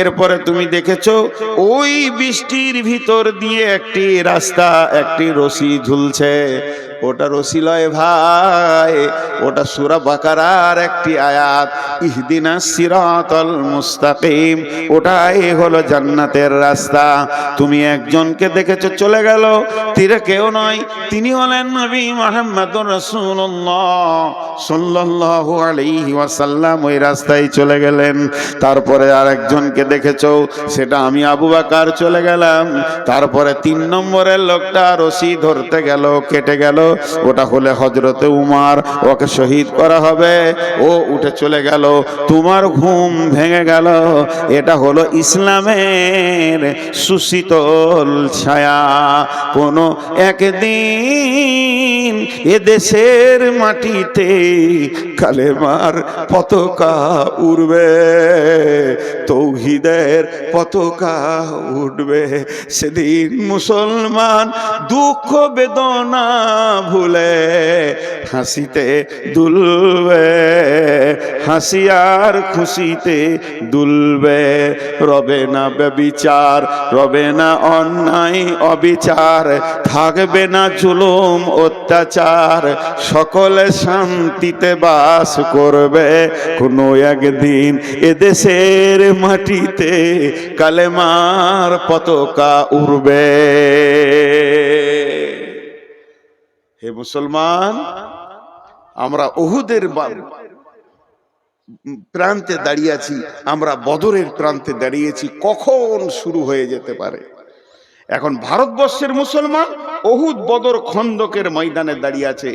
এরপরে তুমি দেখেছো ওই বৃষ্টির ভিতর দিয়ে একটি রাস্তা, একটি রশি ঝুলছে। ওটা রশি লয় ভাই, ওটা সূরা বাকারার একটি আয়াত, ইহদিনাস সিরাতাল মুস্তাকিম। ওটাই হলো জান্নাতের রাস্তা। তুমি একজনকে দেখেছো চলে গেল, তীরে কেউ নয়, তিনি হলেন নবী মুহাম্মদুর রাসূলুল্লাহ সাল্লাল্লাহু আলাইহি ওয়াসাল্লাম। ওই রাস্তায় চলে গেলেন। তারপরে আরেকজনকে দেখেছো, সেটা আমি আবু বকর চলে গেলাম। তারপরে 3 নম্বরের লোকটা রশি ধরতে গেল, কেটে গেল। ওটা হলে হযরতে উমর, ওকে শহীদ করা হবে। ও উঠে চলে গেল, তোমার ঘুম ভেঙে গেল। এটা হলো ইসলামের সুশীতল ছায়া। কোনো একদিন এদেশের মাটিতে কালেমার পতাকা উড়বে, তৌহিদের পতাকা উঠবে। সেদিন মুসলমান দুঃখ বেদনা ভুলে হাসিতে দুলবে, হাসি আর খুশিতে দুলবে। রবে না ব্যভিচার, রবে না অন্যায় অবিচার, থাকবে না জুলুম অত্যাচার, সকলে শান্তিতে বাস করবে। কোনো একদিন এদেশের মাটিতে কালেমার পতাকা উড়বে। হে মুসলমান, আমরা উহুদের প্রান্তে দাঁড়িয়ে আছি, আমরা বদরের প্রান্তে দাঁড়িয়েছি। কখন শুরু হয়ে যেতে পারে। এখন ভারতবর্ষের মুসলমান উহুদ বদর খন্দকের ময়দানে দাঁড়িয়ে আছে।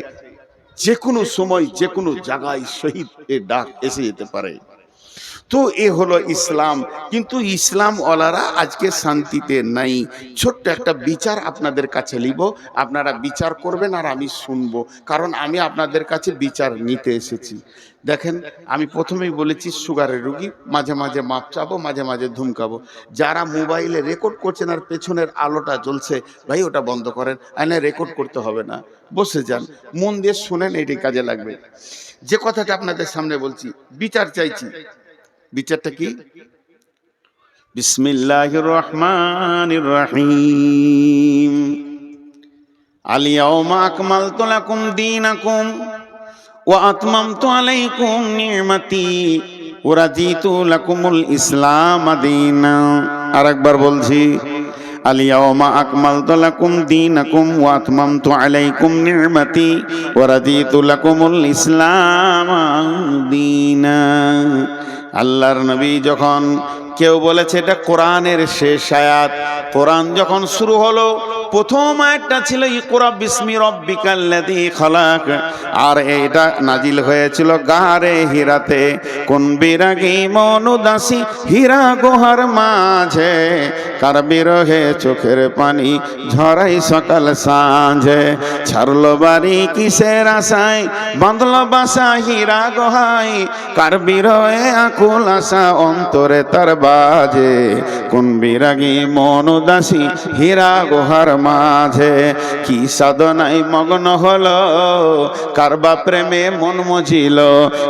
যে কোনো সময় যে কোনো জায়গায় শহীদের ডাক এসে যেতে পারে। তো এ হলো ইসলাম। কিন্তু ইসলাম ওয়ালারা আজকে শান্তিতে নাই। ছোট্ট একটা বিচার আপনাদের কাছে নিব, আপনারা বিচার করবেন আর আমি শুনবো, কারণ আমি আপনাদের কাছে বিচার নিতে এসেছি। দেখেন, আমি প্রথমেই বলেছি সুগারের রুগী, মাঝে মাঝে মাপ চাবো, মাঝে মাঝে ধুমকাবো। যারা মোবাইলে রেকর্ড করছেন আর পেছনের আলোটা জ্বলছে, ভাই ওটা বন্ধ করেন। আইনে রেকর্ড করতে হবে না, বসে যান, মন দিয়ে শুনেন, এটি কাজে লাগবে। যে কথাটা আপনাদের সামনে বলছি, বিচার চাইছি। বিচারটা কি? বিসমিল্লাহির রহমানির রহিম। আল ইয়াউমা আকমালতু লাকুম দীনাকুম ওয়া আতমামতু আলাইকুম নি'মাতি ওয়া রাদিতু লাকুমুল ইসলাম দীনা। আরেকবার বলছি, আল ইয়াউমা আকমালতু লাকুম দীনাকুম ওয়া আতমামতু আলাইকুম নি'মাতি ওয়া রাদিতু লাকুমুল ইসলাম দীনা। আল্লাহর নবী যখন, কেউ বলেছে এটা কোরআনের শেষ আয়াত। কোরআন যখন শুরু হলো, প্রথম আয়াতটা ছিল ইকরা বিসমি রাব্বিকাল্লাযী খালাক, আর এটা নাজিল হয়েছিল গারে হীরাতে। কোন বিরাগী মন উদাসী হীরা গুহার মাঝে, কার বিরহে চোখের পানি ঝরাই সকাল সাঁঝে। ছাড়লো বাড়ি কিসের আশায়, বাঁধলো বাসা হীরা গুহায়, কার বিরহে আকুল আশা অন্তরে তার বাজে। কোন বিরাগী মন উদাসী হীরা গুহার মাঝে, কি সাধনায় মগ্ন হলো, কারবা প্রেমে মন মজিল,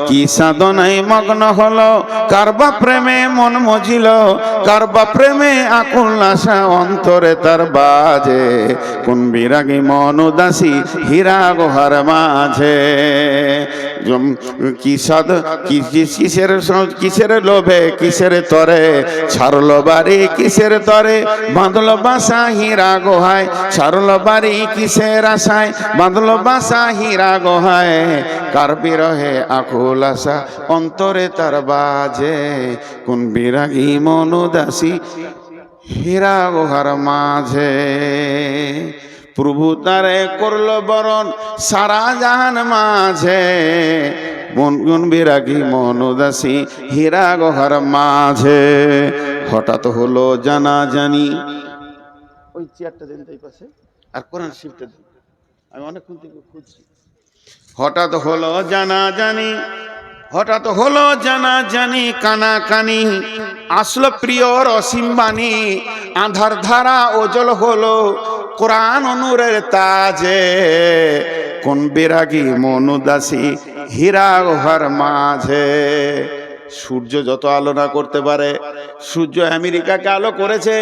কি সাধনায় মগ্ন হলো, কারবা প্রেমে মন মজিল, কারবা প্রেমে আকুল আশা অন্তরে তার বাজে। কোন বিরাগী মন উদাসী হীরা গুহার মাঝে। কি সাধ কিসের লোভে কিসের তরে, ছাড়লো বাড়ি কিসের তরে, বাঁধলো বাসা হীরা গুহায়, ছাড়লো বাড়ি কিসের আশায়, বাঁধলো বাসা হীরা গুহায়, কার বিরহে আকুল আশা অন্তরে তার বাজে। কোন বিরাগী মন উদাসী হীরা গুহার মাঝে। প্রভু তারে করলো বরণ সারা জাহান মাঝে, মন বিরাগী মন উদাসী হীরা গুহার মাঝে। হঠাৎ হলো জানাজানি, ওই চেয়ারটা দেন তাই পাশে, আর কোরআন শিফটে দেন, আমি অনেকক্ষণ থেকে খুঁজছি। হঠাৎ হলো জানাজানি, হঠাৎ হলো জানাজানি, কানাকানি আসলো প্রিয়র অসীম বাণী, আধার ধারা ওজল হলো কোরআন নূরের তাজে। কোন বিরাগী মন উদাসী হীরা গুহার মাঝে। সূর্য যত আলো না করতে পারে, সূর্য আমেরিকাকে আলো করেছে,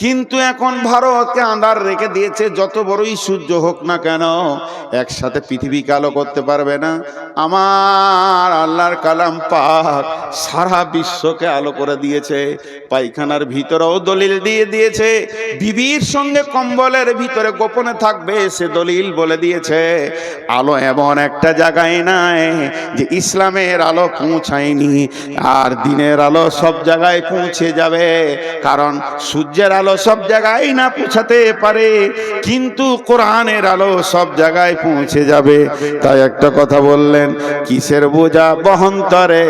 কিন্তু এখন ভারতকে আঁধার রেখে দিয়েছে। যত বড়ই সূর্য হোক না কেন, একসাথে পৃথিবীকে আলো করতে পারবে না। আমার আল্লাহর কালাম পাক সারা বিশ্বকে আলো করে দিয়েছে। পায়খানার ভিতরেও দলিল দিয়ে দিয়েছে, বিবির সঙ্গে কম্বলের ভিতরে গোপনে থাকবে সে দলিল বলে দিয়েছে। আলো এমন একটা জায়গায় নাই যে ইসলামের আলো পৌঁছায়নি, আর দিনের আলো সব জায়গায় পৌঁছে যাবে। কারণ সূর্যের আলো সব জায়গায় না পৌঁছাতে পারে, কিন্তু কোরআনের আলো সব জায়গায় পৌঁছে যাবে। তাই একটা কথা বললেন, কিসের বোঝা বহন তরে,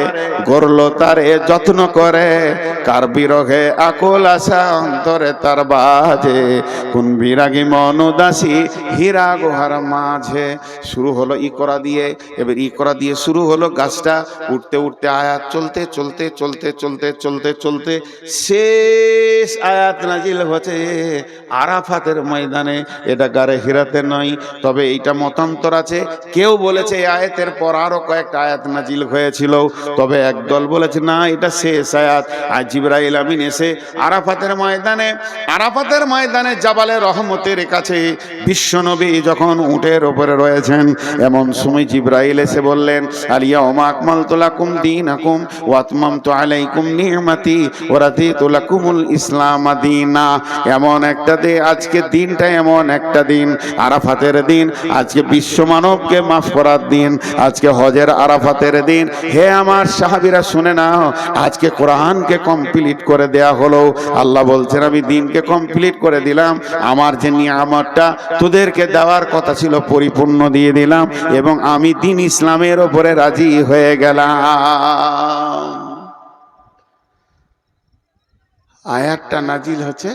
গড়ল তারে যত্ন করে, কার বিরহে আকুল আশা অন্তরে তার বাজে, কোন বিরাগী মন উদাসী হীরা গুহার মাঝে। শুরু হলো ইকরা দিয়ে, এবার ইকরা দিয়ে শুরু হলো গাছটা উঠতে উঠতে আয়াত চলতে চলতে চলতে চলতে চলতে চলতে শেষ আয়াত নাজিল হচ্ছে আরাফাতের ময়দানে। এটা গারে হিরাতে নয়, তবে এইটা মতান্তর আছে। কেউ বলেছে এই আয়াতের পর আরো কয়েকটা আয়াত নাজিল হয়েছিল, তবে একদল বলেছে না এটা শেষ আয়াত। আর জিবরাইল আমিন এসে আরাফাতের ময়দানে জাবালে রহমতের কাছে বিশ্বনবী যখন উটের উপরে রয়েছেন, এমন সময় জিবরাইল এসে বললেন, আলিয়াউমা আকমালতু লাকুম দীনাকুম ওয়া আতমামতু আলাইকুম নি'মাতি ওয়া রাদিতু লাকুমুল ইসলাম দীনা। এমন একটা দিন, আজকে দিনটা এমন একটা দিন, আরাফাতের দিন। আজকে বিশ্ব মানবকে মাফ করার দিন, আজকে হজের আরাফাতের দিন। হে আমার সাহাবীরা শুনে নাও, আজকে কোরআনকে কমপ্লিট করে দেয়া হলো। আল্লাহ বলছেন আমি দিনকে কমপ্লিট করে দিলাম, আমার যে নিয়ামতটা তোদেরকে দেওয়ার কথা ছিল পরিপূর্ণ দিয়ে দিলাম, এবং আমি দিন ইসলামের ওপরে রাজি হয়ে গেলাম। আয়াতটা নাজিল হচ্ছে,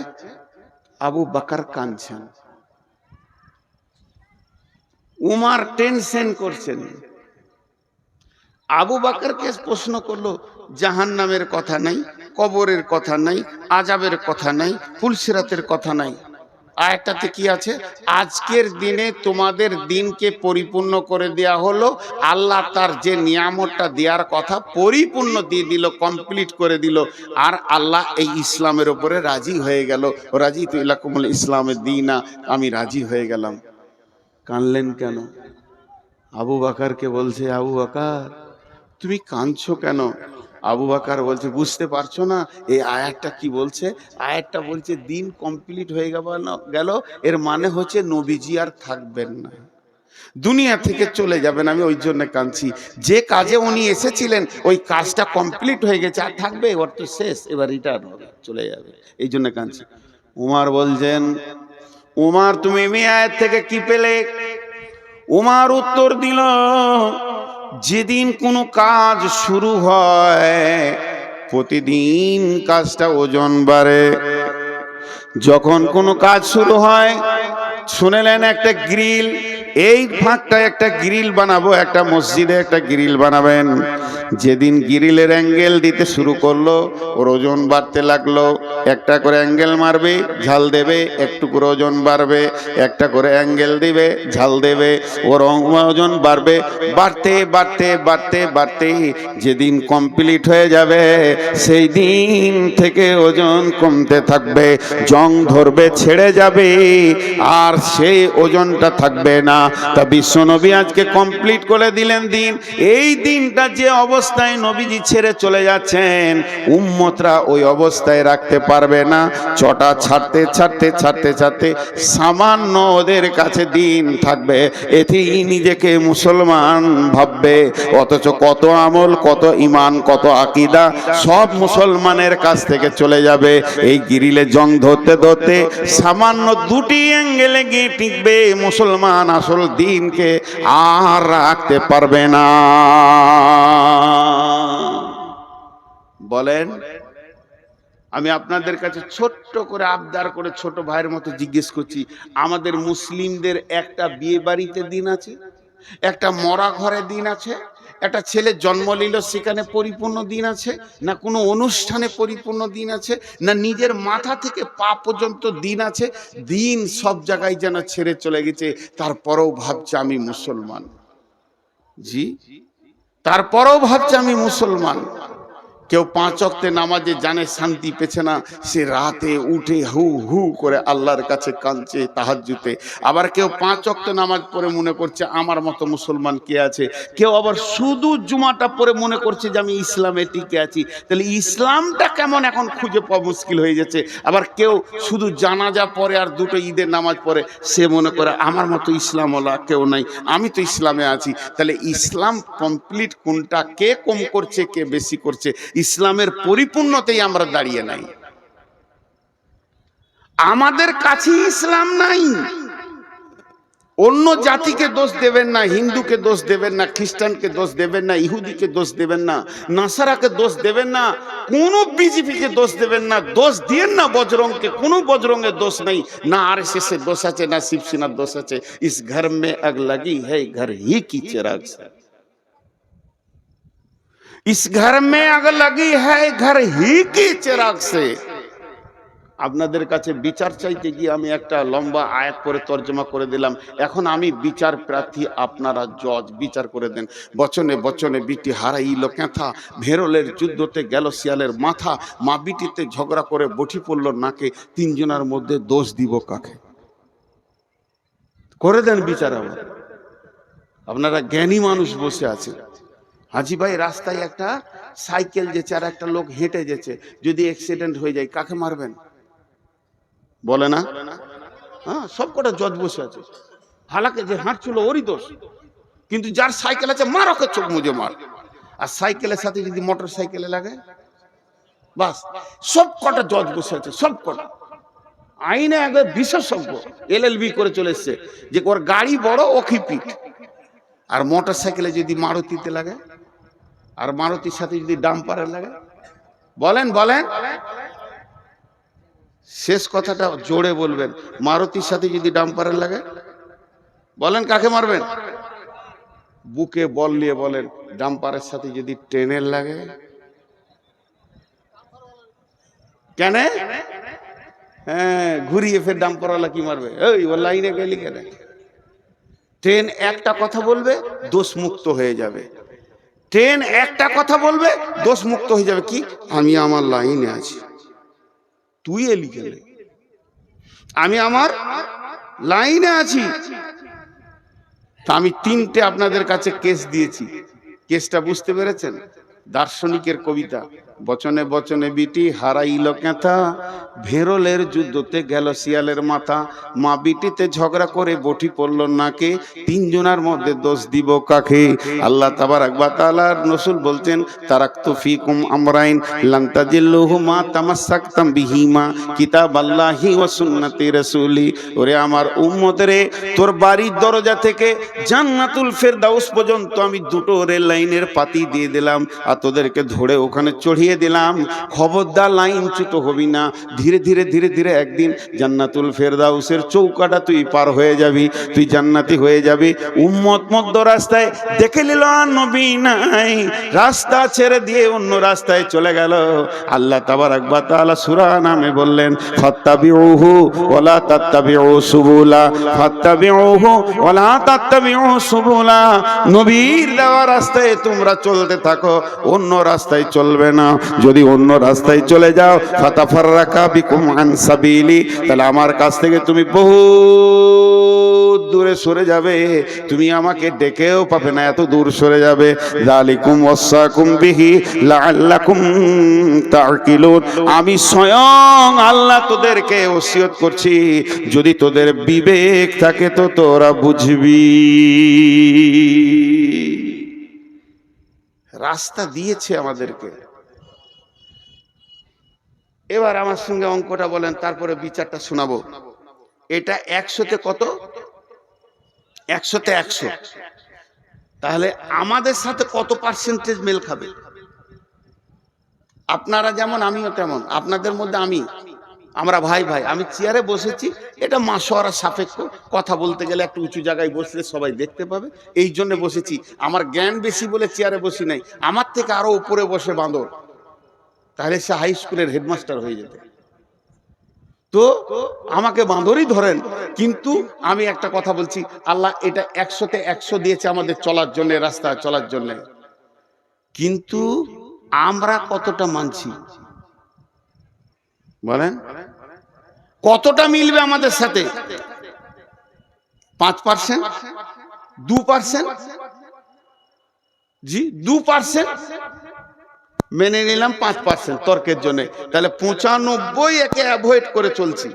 আবু বকর কাঁদছেন, উমর টেনশন করছেন। আবু বকরকে প্রশ্ন করলো, জাহান্নামের কথা নাই, কবরের কথা নাই, আযাবের কথা নাই, ফুলসিরাতের কথা নাই। আয়াতটাতে কি আছে? আজকের দিনে তোমাদের দিনকে পরিপূর্ণ করে দেয়া হলো। আল্লাহ তার যে নিয়ামতটা দেওয়ার কথা পরিপূর্ণ দিয়ে দিল, কমপ্লিট করে দিল। আর আল্লাহ এই ইসলামের উপরে রাজি হয়ে গেল। রাজিতু লাকুমুল ইসলামের দীনা, আমি রাজি হয়ে গেলাম। কানলেন কেন? আবু বকরকে বলছে, আবু বকর তুমি কাঁদছো কেন? আবু বকর বলছে, বুঝতে পারছো না এই আয়াতটা কি বলছে? আয়াতটা বলছে দিন কমপ্লিট হয়ে গেল, এর মানে হচ্ছে নবীজি আর থাকবেন না, দুনিয়া থেকে চলে যাবেন। আমি ওই জন্য কাঁদছি, যে কাজে উনি এসেছিলেন ওই কাজটা কমপ্লিট হয়ে গেছে, আর থাকবে? ওর তো শেষ, এবার রিটার্ন হবে, চলে যাবে, এই জন্য কাঁদছি। উমর বলছেন, উমর তুমি এই আয়াত থেকে কি পেলে? উমর উত্তর দিল, যেদিন কোনো কাজ শুরু হয় প্রতিদিন কাজটা ওজন বাড়ে। যখন কোনো কাজ শুরু হয়, শুনেলেন একটা গ্রিল, এই ফাঁকটা একটা গ্রিল বানাবো, একটা মসজিদে একটা গ্রিল বানাবেন। যেদিন গ্রিলের অ্যাঙ্গেল দিতে শুরু করলো, ওর ওজন বাড়তে লাগলো। একটা করে অ্যাঙ্গেল মারবে, ঝাল দেবে, একটু করে ওজন বাড়বে, একটা করে অ্যাঙ্গেল দিবে, ঝাল দেবে, ওর ওজন বাড়বে। বাড়তে বাড়তে বাড়তে বাড়তে যেদিন কমপ্লিট হয়ে যাবে, সেই দিন থেকে ওজন কমতে থাকবে, জং ধরবে, ছেড়ে যাবে, আর সেই ওজনটা থাকবে না। তা বিশ্বনবী আজকে কমপ্লিট করে দিলেন দিন। এই দিনটা যে অবস্থায় নবীজি ছেড়ে চলে যাচ্ছেন, উম্মতরা ওই অবস্থায় রাখতে পারবে না। চটা ছাড়তে ছাড়তে ছাড়তে ছাড়তে সামান্য ওদের কাছে দিন থাকবে, এতেই নিজেকে মুসলমান ভাববে। অথচ কত আমল, কত ইমান, কত আকীদা সব মুসলমানের কাছ থেকে চলে যাবে। এই গ্রিলে জং ধরতে ধরতে সামান্য দুটি অ্যাঙ্গেলে গিয়ে টিকবে, মুসলমান আসল দিনকে আর রাখতে পারবে না। বলেন, আমি আপনাদের কাছে ছোট্ট করে আবদার করে ছোট ভাইয়ের মতো জিজ্ঞেস করছি, আমাদের মুসলিমদের একটা বিয়ে বাড়িতে দিন আছে, একটা মরা ঘরে দিন আছে, একটা ছেলে জন্ম নিল সেখানে পরিপূর্ণ দিন আছে, না কোনো অনুষ্ঠানে পরিপূর্ণ দিন আছে, না নিজের মাথা থেকে পা পর্যন্ত দিন আছে? দিন সব জায়গায় যেন ছেড়ে চলে গেছে, তারপরেও ভাবছে আমি মুসলমান। জি, তারপরেও ভাবছে আমি মুসলমান। কেউ 5 ওয়াক্তে নামাজে জানে শান্তি পেছে না, সে রাতে উঠে হু হু করে আল্লাহর কাছে কাঁদছে তাহাজ্জুদে। আবার কেউ 5 ওয়াক্ত নামাজ পড়ে মনে করছে আমার মতো মুসলমান কে আছে। কেউ আবার শুধু জুমাটা পড়ে মনে করছে যে আমি ইসলামে টিকে আছি। তাহলে ইসলামটা কেমন এখন খুঁজে পাওয়া মুশকিল হয়ে যাচ্ছে। আবার কেউ শুধু জানাজা পড়ে আর 2টো ঈদের নামাজ পড়ে, সে মনে করে আমার মতো ইসলামওয়ালা কেউ নাই, আমি তো ইসলামে আছি। তাহলে ইসলাম কমপ্লিট কোনটা, কে কম করছে কে বেশি করছে? ইসলামের পরিপূর্ণতেই আমরা দাঁড়িয়ে নাই। আমাদের কাছে ইসলাম নাই। অন্য জাতিকে দোষ দেবেন না, হিন্দুকে দোষ দেবেন না, খ্রিস্টানকে দোষ দেবেন না, ইহুদিকে দোষ দেবেন না, নাসারাকে দোষ দেবেন না, কোন বিজেপিকে দোষ দেবেন না, দোষ দিয়েন না বজরংকে। কোন বজরংয়ের দোষ নেই, না আরএসএস এর দোষ আছে, না শিবসেনার দোষ আছে। ইস ঘর মে আগ লাগি হ্যায় ঘর হি কি চিরাগ সে, इस घर में आग लगी है घर ही की चिराग से। আপনাদের কাছে বিচার চাইতে গিয়ে আমি একটা লম্বা আয়াত পড়ে তর্জমা করে দিলাম। এখন আমি বিচার প্রার্থী, আপনারা জজ, বিচার করে দেন। বচনে বচনে বিটি হারাইল কেথা, ভেরলের যুদ্ধতে গেল শিয়ালের মাথা, মা বিটিতে ঝগড়া করে বটি পড়ল নাকে, 3 জনের মধ্যে দোষ দিব কাকে? করে দেন বিচার। আপনারা জ্ঞানী মানুষ বসে আছেন। হাজি ভাই, রাস্তায় একটা সাইকেল যেছে আর একটা লোক হেঁটে যেছে, যদি অ্যাক্সিডেন্ট হয়ে যায় কাকে মারবেন? বলে না? হ্যাঁ, সব কটা জজ বসে আছে। হালাকে যে হাঁটছিল ওরই দোষ, কিন্তু যার সাইকেল আছে মার, ওকে চোখ মুজে মার। আর সাইকেলের সাথে যদি মোটর সাইকেলে লাগে, বাস। সব কটা জজ বসে আছে, সব কটা আইনে একবার বিশেষজ্ঞ, LLB করে চলে এসছে যে ওর গাড়ি বড় ওকে পিট। আর মোটর সাইকেলে যদি মারুতিতে লাগে, আর মারুতির সাথে যদি ডাম্পারে লাগে, বলেন বলেন, শেষ কথাটা জোরে বলবেন। মারুতির সাথে যদি ডাম্পারে লাগে, বলেন কাকে মারবেন? বুকে বল নিয়ে বলেন। ডাম্পারের সাথে যদি ট্রেনের লাগে, কেন? হ্যাঁ, ঘুরিয়ে ফের ডাম্পারওয়ালা কি মারবে? ওই ও লাইনে গেলি কেন? ট্রেন একটা কথা বলবে, দোষ মুক্ত হয়ে যাবে। ট্রেন একটা কথা বলবে, দোষ মুক্ত হয়ে যাবে। কি? আমি আমার লাইনে আছি, তুই এলি কেন? আমি আমার লাইনে আছি। তা আমি 3টে আপনাদের কাছে কেস দিয়েছি। কেসটা বুঝতে পেরেছেন? দার্শনিকের কবিতা। বচনে বচনে বিটি হারাইল কেথা, ভেরলের যুদ্ধতে গেল শিয়ালের মাথা, মা বিটিতে ঝগড়া করে বটি পড়ল নাকে, 3 জনের মধ্যে দোষ দিব কাকে? আল্লাহ তাবারাক ওয়া তাআলার রাসূল বলতেন, তারাকতু ফিকুম আমরাইন লান তাজিল্লুহুমা তামাসসাকতাম বিহিমা কিতাবাল্লাহি ওয়া সুন্নতি রাসূলি। ওরে আমার উম্মতরে, তোর বাড়ির দরজা থেকে জান্নাতুল ফেরদাউস পর্যন্ত আমি 2টো রেল লাইনের পাতি দিয়ে দিলাম, আর তোদেরকে ধরে ওখানে চড়িয়ে দিলাম। খবরদার লাইনচ্যুত হবি না। ধীরে ধীরে ধীরে ধীরে একদিন জান্নাতুল ফেরদাউসের চৌকাটা তুই পার হয়ে যাবি, তুই জান্নাতি হয়ে যাবি। উম্মত মধ্য রাস্তায় দেখে নিল নবী নাই, রাস্তা ছেড়ে দিয়ে অন্য রাস্তায় চলে গেল। আল্লাহ তাবারাক ওয়া তাআলা সূরা নামে বললেন, ফাত্তাবিউহু ওয়ালা তাত্তাবিউ সুবুলা, ফাত্তাবিউহু ওয়ালা তাত্তাবিউ সুবুলা। নবীর দেওয়া রাস্তায় তোমরা চলতে থাকো, অন্য রাস্তায় চলবে না। যদি অন্য রাস্তায় চলে যাও, ফাতাফাররাকা বিকুম আন সাবিলি, তাহলে আমার কাছ থেকে তুমি বহু দূরে সরে যাবে, তুমি আমাকে ডেকেও পাবে না, এত দূর সরে যাবে। যালিকুম ওয়াসাকুম বিহি লাআল্লাকুম তাকিলুন। আমি স্বয়ং আল্লাহ তোদেরকে ওসিয়ত করছি, যদি তোদের বিবেক থাকে তো তোরা বুঝবি। রাস্তা দিয়েছে আমাদেরকে। এবার আমার সঙ্গে অঙ্কটা বলেন, তারপরে বিচারটা শোনাবো। এটা 100তে কত? 100তে 100। তাহলে আমাদের সাথে কত পার্সেন্টেজ মেল খাবে? আপনারা যেমন আমিও তেমন। আপনাদের মধ্যে আমরা ভাই ভাই। আমি চেয়ারে বসেছি, এটা মাশওয়ারা সাপেক্ষ। কথা বলতে গেলে একটু উঁচু জায়গায় বসলে সবাই দেখতে পাবে, এই জন্য বসেছি। আমার জ্ঞান বেশি বলে চেয়ারে বসি নাই। আমার থেকে আরো উপরে বসে বাঁদর, তাহলে সে হাই স্কুলের হেডমাস্টার হয়ে যেত। তো আমাকে বাঁদরই ধরেন, কিন্তু আমি একটা কথা বলছি, আল্লাহ এটা 100তে 100 দিয়েছে আমাদের চলার জন্য, রাস্তা চলার জন্য। কিন্তু আমরা কতটা মানছি বলেন? কতটা মিলবে আমাদের সাথে? 5%, 2%? জি 2% মেনে নিলাম, 5% তর্কের জন্য, তাহলে 95 একে অ্যাভয়েড করে চলছি।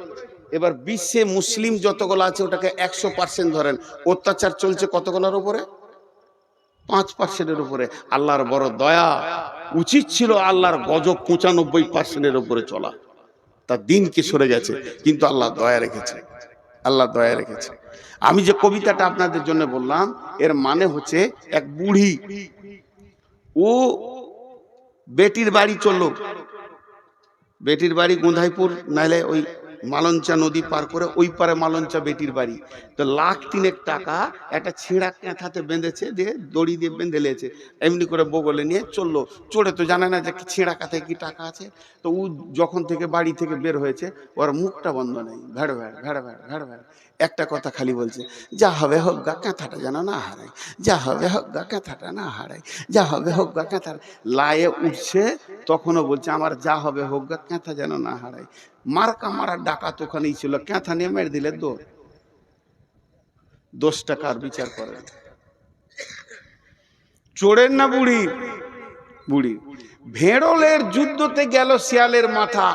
এবার বিশ্বে মুসলিম যতগুলো আছে ওটাকে 100% ধরেন, অত্যাচার চলছে কতগুলোর উপরে? 5%-এর উপরে। আল্লাহর বড় দয়া, উচিত ছিল আল্লাহর গজব 95%-এর উপরে চলা, তার দিন কি সরে গেছে, কিন্তু আল্লাহ দয়া রেখেছে, আল্লাহ দয়া রেখেছে। আমি যে কবিতাটা আপনাদের জন্য বললাম এর মানে হচ্ছে এক বুড়ি, ও বেটির বাড়ি চললো, বেটির বাড়ি গোঁধাইপুর, নাহলে ওই মালঞ্চা নদী পার করে ওই পারে মালঞ্চা বেটির বাড়ি। তো 1,03,000 টাকা একটা ছেঁড়া ক্যাঁথাতে বেঁধেছে, দিয়ে দড়ি দিয়ে বেঁধে লেছে, এমনি করে বগলে নিয়ে চললো। চড়ে তো জানে না যে ছেঁড়া কাঁথায় কি টাকা আছে। তো ও যখন থেকে বাড়ি থেকে বের হয়েছে ওর মুখটা বন্ধ নেই, ভেড় ভেড় ভেড় ভেড় ভেড় ভেড় একটা কথা খালি বলছে, যা হবে হোক গা, ক্যাঁথাটা যেন না হারায়, যা হবে হোক গা, ক্যাঁথাটা না হারায়, যা হবে হোক গা, ক্যাঁথা লায়ে উঠছে। তখনও বলছে আমার যা হবে হোক গা, ক্যাঁথা যেন না হারায়। মার্কা মারার ডাকাত ওখানেই ছিল, ক্যাঁথা নিয়ে মেরে দিলে দৌড়। 10 টাকার বিচার করেন, চোরের না বুড়ি? বুড়ি। ভেড়লের যুদ্ধতে গেল শিয়ালের মাথা।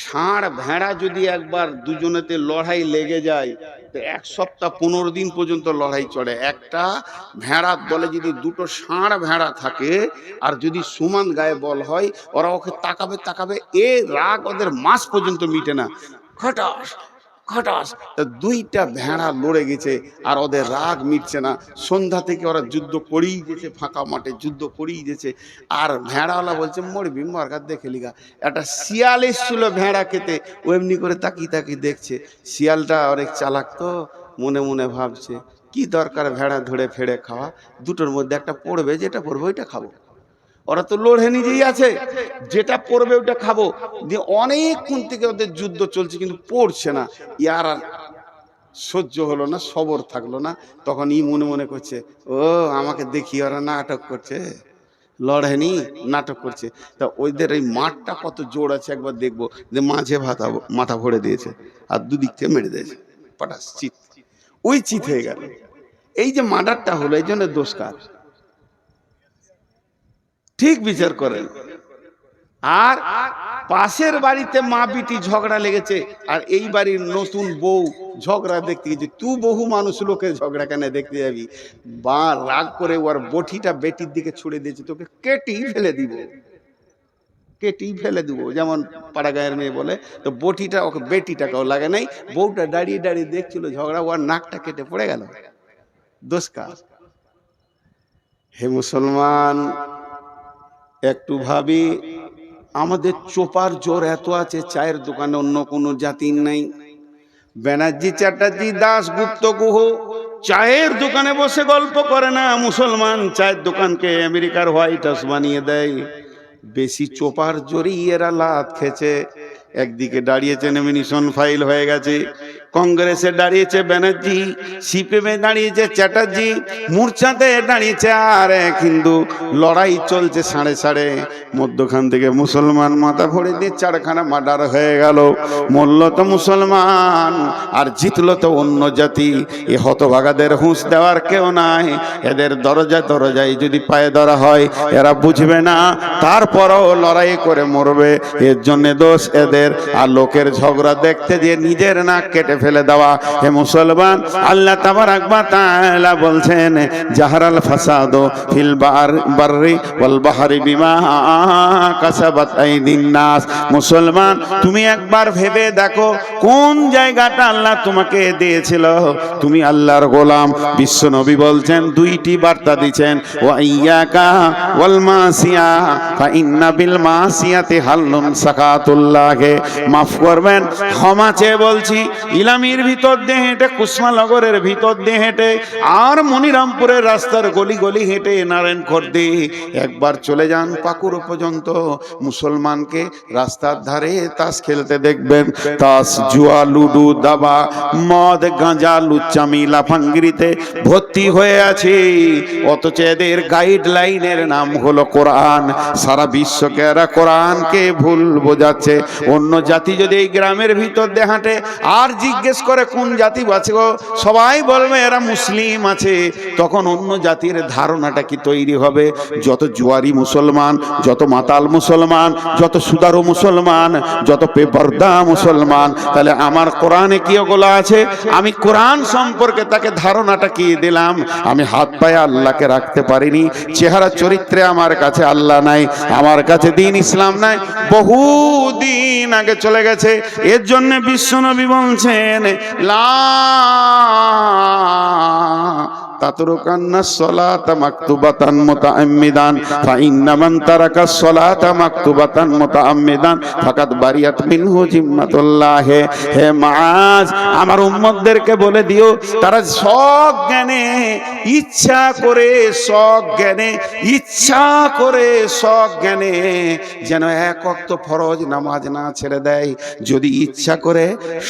ষাঁড় ভেড়া যদি একবার দুজনেতে লড়াই লেগে যায় তো 1 সপ্তাহ 15 দিন পর্যন্ত লড়াই চলে। একটা ভেড়ার দলে যদি 2টো ষাঁড় ভেড়া থাকে আর যদি সমান গায়ে বল হয়, ওরা ওকে তাকাবে তাকাবে, এ রাগ ওদের মাস পর্যন্ত মিটে না। খটাস খটাস 2টা ভেড়া লড়ে গেছে আর ওদের রাগ মিটছে না। সন্ধ্যা থেকে ওরা যুদ্ধ করেই গেছে, ফাঁকা মাঠে যুদ্ধ করেই গেছে। আর ভেড়াওয়ালা বলছে মরবি মরগার দেখে লিগা। একটা শিয়াল এসছিল ভেড়া খেতে, ও এমনি করে তাকিয়ে তাকিয়ে দেখছে। শিয়ালটা অনেক চালাক, তো মনে মনে ভাবছে কি দরকার ভেড়া ধরে ফেড়ে খাওয়া, দুটোর মধ্যে একটা পড়বে, যেটা পড়বে ওইটা খাবো। ওরা তো লড়ে নিজেই আছে, যেটা পড়বে ওটা খাবো। দিয়ে অনেকক্ষণ থেকে ওদের যুদ্ধ চলছে কিন্তু পড়ছে না। ইয়ার আর সহ্য হলো না, সবর থাকলো না। তখন ই মনে মনে করছে, ও আমাকে দেখি ওরা নাটক করছে, লড়েনি, নাটক করছে। তা ওইদের এই মাঠটা কত জোর আছে একবার দেখবো। যে মাঝে মাথা ভরে দিয়েছে আর দুদিক থেকে মেরে দিয়েছে, পটাশ চিত, ওই চিত হয়ে গেল। এই যে মার্ডারটা হলো, এই জন্য দোষ কার? ঠিক বিচার করেন। আর পাশের বাড়িতে মা বিটি ঝগড়া লেগেছে, আর এই বাড়ির নতুন বউ ঝগড়া দেখতে গেছে। তুই বহু মানুষ লোকের ঝগড়া কেন দেখতে যাবি? বা রাগ করে ওর বটিটা বেটির দিকে ছুড়ে দিয়েছে, তোকে কেটেই ফেলে দিব, কেটেই ফেলে দিব। যেমন পাড়া গায়ের মেয়ে বলে, তো বটিটা ওকে বেটিটাকেও লাগে নাই, বউটা দাঁড়িয়ে দাঁড়িয়ে দেখছিল ঝগড়া, ওর নাকটা কেটে পড়ে গেল। দোষ কার? হে মুসলমান, একটু ভাবি, আমাদের চোপার জোর এত আছে, চায়ের দোকানে অন্য কোনো জাতির নাই। ব্যানার্জি, চ্যাটার্জি, দাস, গুপ্ত, গুহ চায়ের দোকানে বসে গল্প করে না। মুসলমান চায়ের দোকানকে আমেরিকার হোয়াইট হাউস বানিয়ে দেয়। বেশি চোপার জোরেই এরা লাত খেছে। একদিকে দাঁড়িয়েছে নমিনেশন ফাইল হয়ে গেছে, কংগ্রেসে দাঁড়িয়েছে ব্যানার্জি, সিপিএমে দাঁড়িয়েছে চ্যাটার্জি, মূর্ছাতে দাঁড়িয়েছে আর এক হিন্দু। লড়াই চলছে সাড়ে সাড়ে। মধ্যখান থেকে মুসলমান মাথা ভরে দিয়ে 4খানা মার্ডার হয়ে গেল। মরল তো মুসলমান আর জিতল তো অন্য জাতি। এ হতভাগাদের হুঁশ দেওয়ার কেউ নাই। এদের দরজা দরজায় যদি পায়ে ধরা হয় এরা বুঝবে না, তারপরও লড়াই করে মরবে। এর জন্য দোষ এদের। আর লোকের ঝগড়া দেখতে যে নিজের নাক কেটে ফেলে দেওয়া। হে মুসলমান, আল্লাহ তাবারাক ওয়া তাআলা বলছেন, জাহারাল ফাসাদু ফিল বাররি ওয়াল বাহরি বিমা কাসাবাত আইদিন নাস। মুসলমান, তুমি একবার ভেবে দেখো কোন জায়গাটা আল্লাহ তোমাকে দিয়েছিল। তুমি আল্লাহর গোলাম। বিশ্ব নবী বলছেন, 2টি বার্তা দিচ্ছেন, ওয়া ইয়াকা ওয়াল মাসিয়া ফা ইন্না বিল মাসিয়াতি হাল্লুন সাকাতুল্লাহ। মাফ করবেন, ক্ষমা চেয়ে বলছি, ইলামির ভিতর দিয়ে হেঁটে, কুসমানগরের ভিতর দিয়ে হেঁটে, আর মনিরামপুরের রাস্তার গলি গলি হেঁটে নারায়ণখর্দে একবার চলে যান পাকুড় পর্যন্ত, মুসলমানকে রাস্তার ধারে তাস খেলতে দেখবেন। তাস, জুয়া, লুডু, দাবা, মদ, গাঁজা, লুচ্চামি, লাফাঙ্গিরিতে ভর্তি হয়ে আছে। অথচ এদের গাইডলাইনের নাম হলো কোরআন। সারা বিশ্বকে এরা কোরআনকে ভুল বোঝাচ্ছে। অন্য জাতি যদি এই গ্রামের ভিতর দিয়ে হাঁটে আর জিজ্ঞেস করে কোন জাতি আছে গো, সবাই বলবে এরা মুসলিম আছে। তখন অন্য জাতির ধারণাটা কি তৈরি হবে? যত জুয়ারি মুসলমান, যত মাতাল মুসলমান, যত সুদারু মুসলমান, যত বেপরদা মুসলমান, তাহলে আমার কোরআনে কি ওগুলো আছে? আমি কোরআন সম্পর্কে তাকে ধারণাটা কি দিলাম? আমি হাত পায়ে আল্লাহকে রাখতে পারিনি, চেহারা চরিত্রে আমার কাছে আল্লাহ নাই, আমার কাছে দিন ইসলাম নাই, বহু দিন আগে চলে গেছে। এর জন্য বিশ্বনবী বলছেন, লা তাতরুকান্না সলাতা মাকতুবাতান মুতাআম্মিদান ফাইন্না মান তারাকা সলাতা মাকতুবাতান মুতাআম্মিদান ফাকাদ বারিয়াত মিনহু জিম্মাতুল্লাহ। হে মাআজ, আমার উম্মতদেরকে বলে দিও, তারা সজ্ঞানে ইচ্ছা করে, সজ্ঞানে ইচ্ছা করে, সজ্ঞানে যেন এক ওয়াক্ত ফরজ নামাজ না ছেড়ে দেয়। যদি ইচ্ছা করে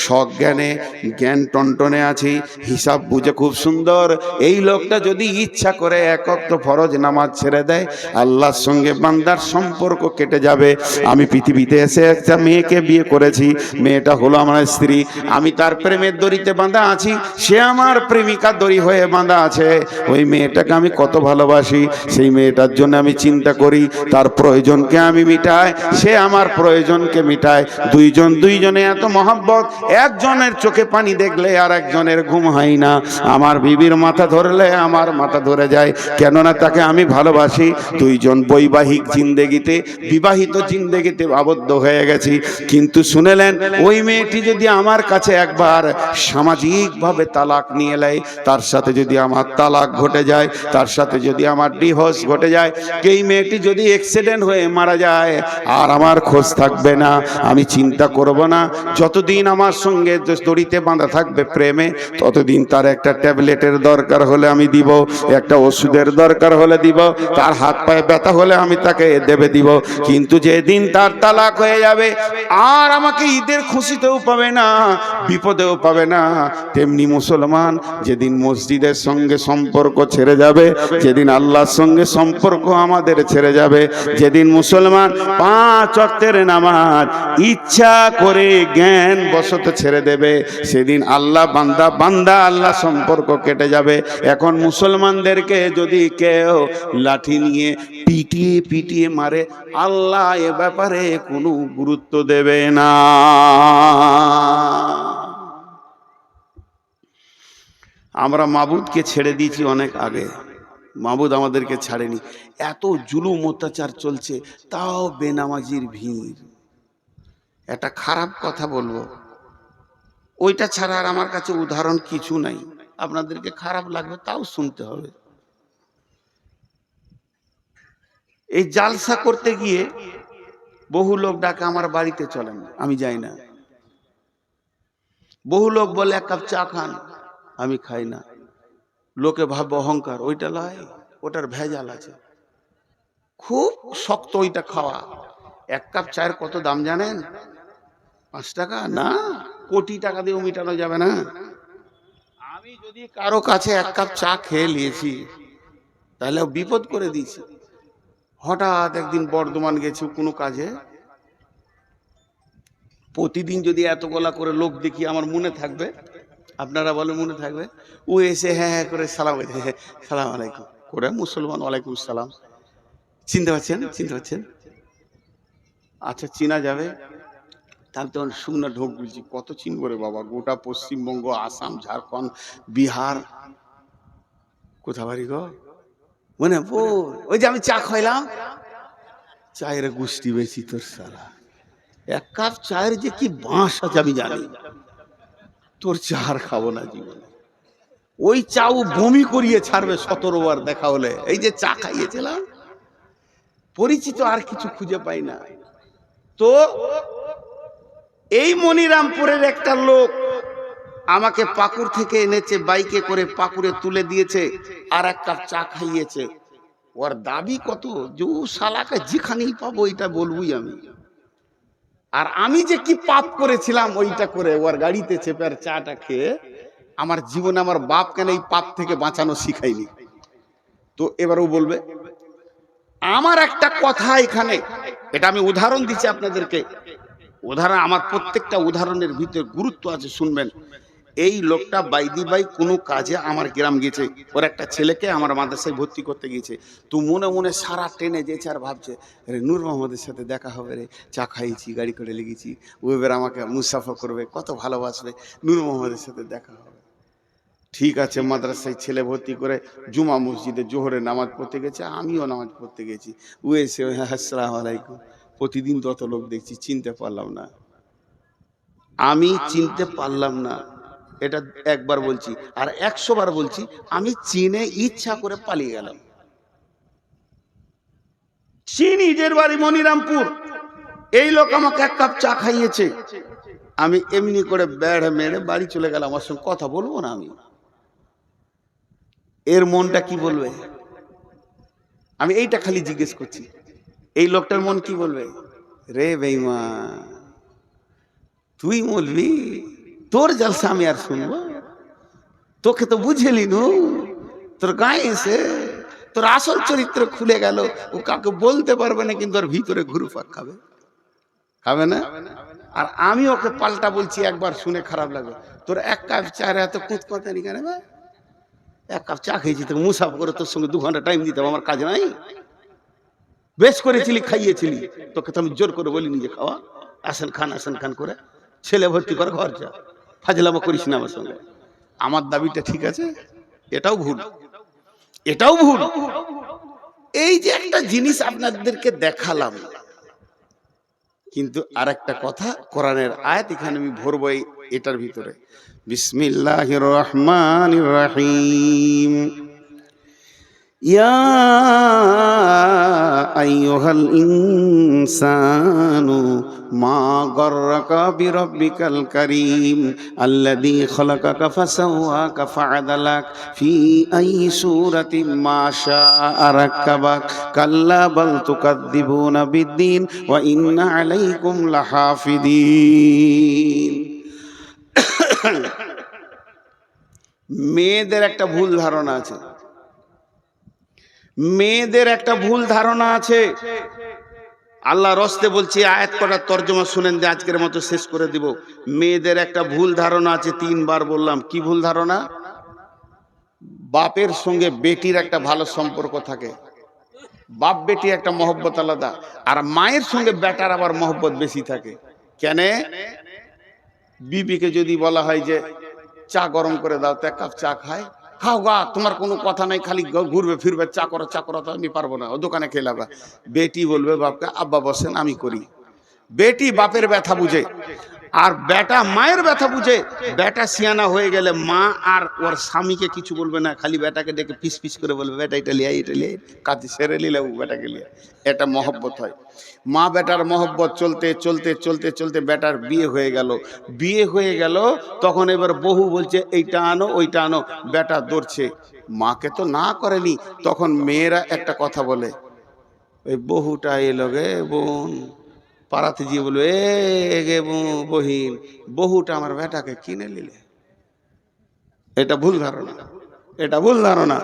সজ্ঞানে, জ্ঞান টনটনে আছে, হিসাব বুঝে খুব সুন্দর, এই লোকটা যদি ইচ্ছা করে এক ওয়াক্ত ফরজ নামাজ ছেড়ে দেয়, আল্লাহর সঙ্গে বান্দার সম্পর্ক কেটে যাবে। আমি পৃথিবীতে এসে একটা মেয়েকে বিয়ে করেছি, মেয়েটা হলো আমার স্ত্রী, আমি তার প্রেমের দড়িতে বাঁধা আছি, সে আমার প্রেমিকার দড়ি হয়ে বাঁধা আছে। ওই মেয়েটাকে আমি কত ভালোবাসি, সেই মেয়েটার জন্য আমি চিন্তা করি, তার প্রয়োজনকে আমি মিটাই, সে আমার প্রয়োজনকে মিটায়। দুইজনে এত মহব্বত, একজনের চোখে পানি দেখলে আর একজনের ঘুম হয় না। আমার বিবির মাথা ধরলে আমার মাথা ধরে যায়, কেননা তাকে আমি ভালোবাসি। দুইজন বৈবাহিক জিন্দেগিতে, বিবাহিত জিন্দেগিতে আবদ্ধ হয়ে গেছি। কিন্তু শুনেলেন, ওই মেয়েটি যদি আমার কাছে একবার সামাজিকভাবে তালাক নিয়ে নেয়, তার সাথে যদি আমার তালাক ঘটে যায়, তার সাথে যদি আমার ডিভোর্স ঘটে যায়, এই মেয়েটি যদি অ্যাক্সিডেন্ট হয়ে মারা যায়, আর আমার খোঁজ থাকবে না, আমি চিন্তা করব না। যতদিন আমার সঙ্গে দড়িতে বাঁধা থাকবে প্রেমে, ততদিন তার একটা ট্যাবলেটের দরকার হলে আমি দিব, একটা ওষুধের দরকার হলে দিব, তার হাত পায়ে ব্যথা হলে আমি তাকে দেবে দিব। কিন্তু যেদিন তার তালাক হয়ে যাবে, আর আমাকে ঈদের খুশিতেও পাবে না, বিপদেও পাবে না। তেমনি মুসলমান যেদিন মসজিদের সঙ্গে সম্পর্ক ছেড়ে যাবে, যেদিন আল্লাহর সঙ্গে সম্পর্ক আমাদের ছেড়ে যাবে, যেদিন মুসলমান 5 ওয়াক্তের নামাজ ইচ্ছা করে জ্ঞান বশত ছেড়ে দেবে, সেদিন আল্লাহ বান্দা আল্লাহ সম্পর্ক কেটে যাবে। এখন মুসলমানদেরকে যদি কেউ লাঠি নিয়ে পিটিয়ে মারে, আল্লাহ এ ব্যাপারে কোনো গুরুত্ব দেবে না। আমরা মাবুদকে ছেড়ে দিয়েছি অনেক আগে, মাবুদ আমাদেরকে ছাড়েনি। এত জুলুম অত্যাচার চলছে, তাও বেনামাজির ভিড়। একটা খারাপ কথা বলবো, ওইটা ছাড়া আর আমার কাছে উদাহরণ কিছু নাই। আপনাদেরকে খারাপ লাগবে, তাও শুনতে হবে। এই জালসা করতে গিয়ে বহু লোক ডাকে আমার বাড়িতে চলেন, আমি যাই না। বহু লোক বলে 1 কাপ চা খান, আমি খাই না। লোকে ভাববে অহংকার, ওইটা লয়, ওটার ভেজাল আছে, খুব শক্ত ওইটা খাওয়া। 1 কাপ চায়ের কত দাম জানেন? 5 টাকা না, কোটি টাকা দিয়েও মিটানো যাবে না। আমি যদি কারো কাছে 1 কাপ চা খেয়ে নিয়েছি, তাহলে বিপদ করে দিয়েছি। হঠাৎ একদিন বর্ধমান গেছি কোনো কাজে, প্রতিদিন যদি এত গলা করে লোক দেখি, আমার মনে থাকবে? আপনারা বলে মনে থাকবে? ও এসে হ্যাঁ হ্যাঁ করে সালাম সালাম আলাইকুম করে, মুসলমান, ওয়ালাইকুম সালাম। চিনতে পারছেন? আচ্ছা, চিনা যাবে। তাহলে তখন শুকনা ঢোক বলছি, কত চিনব রে বাবা, গোটা পশ্চিমবঙ্গ, আসাম, ঝাড়খণ্ড, বিহার, কোথা বাড়ি গো? মনে ওই যে আমি চা খাইলাম, চায়ের গুষ্টি বেশি তোর সালা। 1 কাপ চায়ের যে কি বাঁশ আছে আমি জানি, তোর চা আর খাবো না জীবনে। ওই চাও বমি করিয়ে ছাড়বে 17 বার দেখা হলে। এই যে চা খাইয়েছিলাম, পরিচিত আর কিছু খুঁজে পাই না। তো এই মনিরামপুরের একটা লোক আমাকে পাকুড় থেকে এনেছে, বাইকে করে পাকুড়ে তুলে দিয়েছে, আর এক কাপ চা খাইয়েছে। ওর দাবি কত যে ও শালাকে যেখানেই পাবো ওইটা বলবই আমি। আর আমি যে কি পাপ করেছিলাম ওইটা করে ওর গাড়িতে চেপে আর চাটা খেয়ে আমার জীবনে আমার বাপ কেন এই পাপ থেকে বাঁচানো শিখাইনি। তো এবার ও বলবে আমার একটা কথা এখানে, এটা আমি উদাহরণ দিচ্ছি আপনাদেরকে, উদাহরণ আমার প্রত্যেকটা উদাহরণের ভিতরে গুরুত্ব আছে, শুনবেন। এই লোকটা বাইদি বাই কোনো কাজে আমার গ্রাম গেছে, ওর একটা ছেলেকে আমার মাদ্রাসায় ভর্তি করতে গিয়েছে। তো মনে মনে সারা ট্রেনে যেছে আর ভাবছে রে নূর মোহাম্মদের সাথে দেখা হবে রে, চা খাইছি, গাড়ি করে লেগেছি, ও এবার আমাকে মুসাফা করবে, কত ভালোবাসবে, নূর মোহাম্মদের সাথে দেখা হবে। ঠিক আছে, মাদ্রাসায় ছেলে ভর্তি করে জুমা মসজিদে জোহরে নামাজ পড়তে গেছে, আমিও নামাজ পড়তে গেছি। ও এসে আসসালামু আলাইকুম, প্রতিদিন তত লোক দেখছি, চিনতে পারলাম না, আমি চিনতে পারলাম না। এটা একবার বলছি, আর 100 বার বলছি, আমি চিনে ইচ্ছা করে পালিয়ে গেলাম। নিজের বাড়ি মনিরামপুর, এই লোক আমাকে এক কাপ চা খাইয়েছে, আমি এমনি করে বেড়ে মেরে বাড়ি চলে গেলাম। আমার সঙ্গে কথা বলবো না আমি, এর মনটা কি বলবে? আমি এইটা খালি জিজ্ঞেস করছি, এই লোকটার মন কি বলবে? রে বেঈমান, তুই বলবি তোর জলসা আমি আর শুনবো? তোকে তো বুঝেলি নু, তোর গায়ে এসে তোর আসল চরিত্র খুলে গেল। ও কাউকে বলতে পারবে না, কিন্তু ওর ভিতরে ঘুরপাক খাবে, খাবে না? আর আমি ওকে পাল্টা বলছি, একবার শুনে খারাপ লাগবে, তোর এক কাপ চা এত কুঁতকুঁতানি কেন? এক কাপ চা খেয়েছি, তোকে মুসাফা করে তোর সঙ্গে 2 ঘন্টা টাইম দিতে আমার কাজ নাই? বেশ করেছিলি, খাইয়েছিলি, তোকে তো আমি জোর করে বলিনি যে খাওয়া, আসেন খান করে ছেলে ভর্তি করে ঘর যা, ফাজলামো করিস না আমার সঙ্গে। আমার দাবিটা ঠিক আছে? এটাও ভুল, এটাও ভুল। এই যে একটা জিনিস আপনাদেরকে দেখালাম, কিন্তু আর একটা কথা, কোরআনের আয়াত এখানে আমি ভরবো এটার ভিতরে। বিসমিল্লাহির রহমানির রহিম। ইয়া আইয়ুহাল ইনসানু মা গররাকা বিরাব্বিকাল কারীম আল্লাযী খালাকাকা ফাসাওয়াকা ফাআদালাক ফি আইয়ি সূরাতিন মা শাআ রাক্কাবাক কাল্লা বাল তুকাযযিবুনা বিদ্দীন ওয়া ইন্না আলাইকুম লাহাফিযীন। মেয়েদের একটা ভুল ধারণা আছে, মেয়েদের একটা ভুল ধারণা আছে। আল্লাহ রস্তে বলছি, আয়াত করার তর্জমা শুনেন দিয়ে আজকের মতো শেষ করে দিব। মেয়েদের একটা ভুল ধারণা আছে, 3 বার বললাম। কি ভুল ধারণা? বাপের সঙ্গে বেটির একটা ভালো সম্পর্ক থাকে, বাপ বেটি একটা মহব্বত আলাদা, আর মায়ের সঙ্গে বেটার আবার মহব্বত বেশি থাকে। কেন? বিবিকে যদি বলা হয় যে চা গরম করে দাও, তো 1 কাপ চা খায়, খাও গা, তোমার কোনো কথা নাই, খালি ঘুরবে ফিরবে, চা করো, তো আমি পারবো না, ও দোকানে খেয়ে লাবা। বেটি বলবে বাপকে, আব্বা বসেন আমি করি। বেটি বাপের ব্যথা বুঝে, আর বেটা মায়ের ব্যথা বুঝে। বেটা সিয়ানা হয়ে গেলে মা আর ওর স্বামীকে কিছু বলবে না, খালি বেটাকে ডেকে পিস পিস করে বলবে, বেটা এটা লিয়ে কাজ সেরে নিলে ও বেটাকে লিয়ে। এটা মহব্বত হয়। মা বেটার মহব্বত চলতে চলতে চলতে চলতে বেটার বিয়ে হয়ে গেল। তখন এবার বহু বলছে এইটা আনো ওইটা আনো, বেটা দৌড়ছে, মাকে তো না করেনি। তখন মেয়েরা একটা কথা বলে, ওই বহুটা এলো গে বোন, পাড়াতে গিয়ে বলবে, এ গে বহিন, বহুটা আমার বেটাকে কিনে নিলে। এটা ভুল ধারণা, এটা ভুল ধারণা।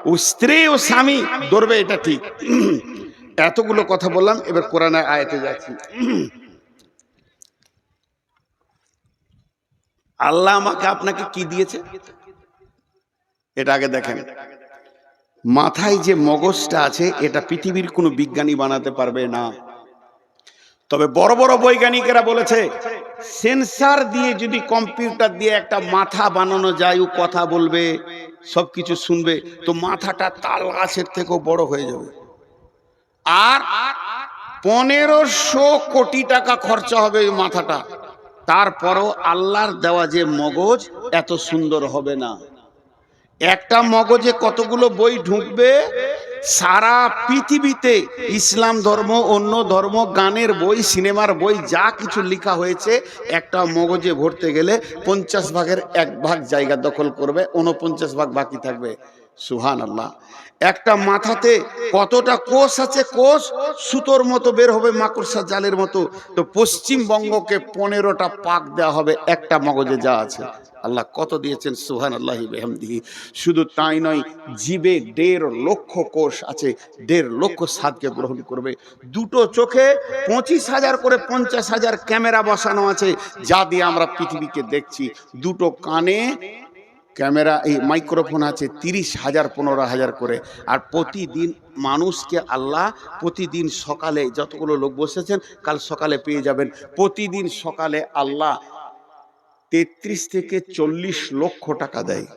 ও স্ত্রী ও স্বামী ধরবে, এটা ঠিক। এতগুলো কথা বললাম, এবার কোরআনের আয়াতে যাচ্ছি। আল্লাহ আমাকে আপনাকে কি দিয়েছে এটা আগে দেখেন। মাথায় যে মগজটা আছে, এটা পৃথিবীর কোনো বিজ্ঞানী বানাতে পারবে না। তবে বড় বড় বৈজ্ঞানিকেরা বলেছে, সেন্সার দিয়ে যদি কম্পিউটার দিয়ে একটা মাথা বানানো যায়, ও কথা বলবে, সবকিছু শুনবে, তো মাথাটা তাল গাছের থেকেও বড় হয়ে যাবে। আর 1500 কোটি টাকা খরচা হবে ওই মাথাটা, তারপরও আল্লাহর দেওয়া যে মগজ এত সুন্দর হবে না। একটা মগজে কতগুলো বই ঢুকবে, সারা পৃথিবীতে ইসলাম ধর্ম, অন্য ধর্ম, গানের বই, সিনেমার বই যা কিছু লেখা হয়েছে, একটা মগজে ভরতে গেলে 50 ভাগের 1 ভাগ জায়গা দখল করবে, 49 ভাগ বাকি থাকবে। সুবহানাল্লাহ। একটা মাথাতে কতটা কোষ আছে, কোষ সুতোর মতো বের হবে, মাকড়সা জালের মতো। তো পশ্চিমবঙ্গকে 15টা পাক দেওয়া হবে একটা মগজে যা আছে। আল্লাহ কত দিয়েছেন, সুবহানাল্লাহি বিহামদিহি। শুধু তাই নয়, জিবে 1.5 লক্ষ কোষ আছে, 1.5 লক্ষ স্বাদকে গ্রহণ করবে। দুটো চোখে 25,000 করে 50,000 ক্যামেরা বসানো আছে, যা দিয়ে আমরা পৃথিবীকে দেখছি। দুটো কানে ক্যামেরা, এই মাইক্রোফোন আছে 30,000 15,000 করে। আর প্রতিদিন মানুষকে আল্লাহ, প্রতিদিন সকালে যতগুলো লোক বসেছেন কাল সকালে পেয়ে যাবেন, প্রতিদিন সকালে আল্লাহ 33 থেকে 40 লক্ষ টাকা দেয়,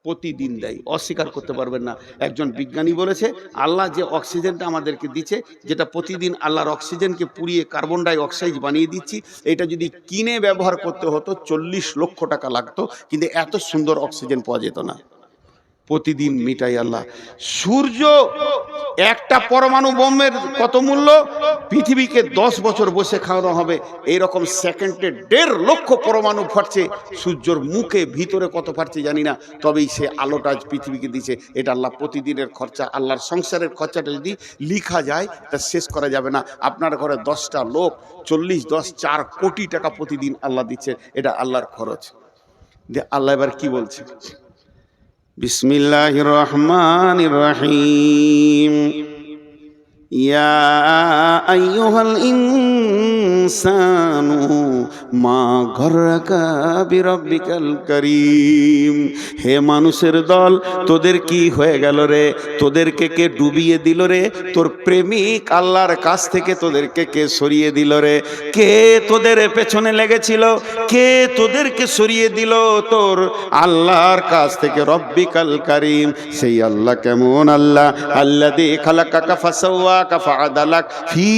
প্রতিদিন দেয়, অস্বীকার করতে পারবেন না। একজন বিজ্ঞানী বলেছে, আল্লাহ যে অক্সিজেনটা আমাদেরকে দিচ্ছে, যেটা প্রতিদিন আল্লাহর অক্সিজেনকে পুড়িয়ে কার্বন ডাই অক্সাইড বানিয়ে দিচ্ছি, এটা যদি কিনে ব্যবহার করতে হতো 40 লক্ষ টাকা লাগতো, কিন্তু এত সুন্দর অক্সিজেন পাওয়া যেত না। প্রতিদিন মিটাই আল্লাহ। সূর্য, একটা পরমাণু বোমের কত মূল্য, পৃথিবীকে 10 বছর বসে খাওয়ানো হবে। এইরকম সেকেন্ডে 1.5 লক্ষ পরমাণু ফাটছে, সূর্যর মুখে ভিতরে কত ফাটছে জানি না, তবেই সে আলোটা আজ পৃথিবীকে দিচ্ছে। এটা আল্লাহ প্রতিদিনের খরচা। আল্লাহর সংসারের খরচাটা যদি লিখা যায় তা শেষ করা যাবে না। আপনার ঘরে 10টা লোক, 4 কোটি টাকা প্রতিদিন আল্লাহ দিচ্ছে, এটা আল্লাহর খরচ। যে আল্লাহ এবার কি বলছে, বিসমিল্লাহির রহমানির রহিম। ইয়া আইয়ুহাল ইনসানু মা গররাকা বিরাব্বিকাল কারীম। হে মানুষের দল, তোদের কি হয়ে গেল রে? তোদেরকে কে ডুবিয়ে দিল রে? তোর প্রেমিক আল্লাহর কাছ থেকে তোদেরকে কে সরিয়ে দিল রে? কে তোদের পেছনে লেগেছিল? কে তোদেরকে সরিয়ে দিল তোর আল্লাহর কাছ থেকে? রব্বিকাল কারীম, সেই আল্লাহ কেমন আল্লাহ? আল্লাযী খালাকাকা ফাসাওয়াকা ফাআদালাক ফি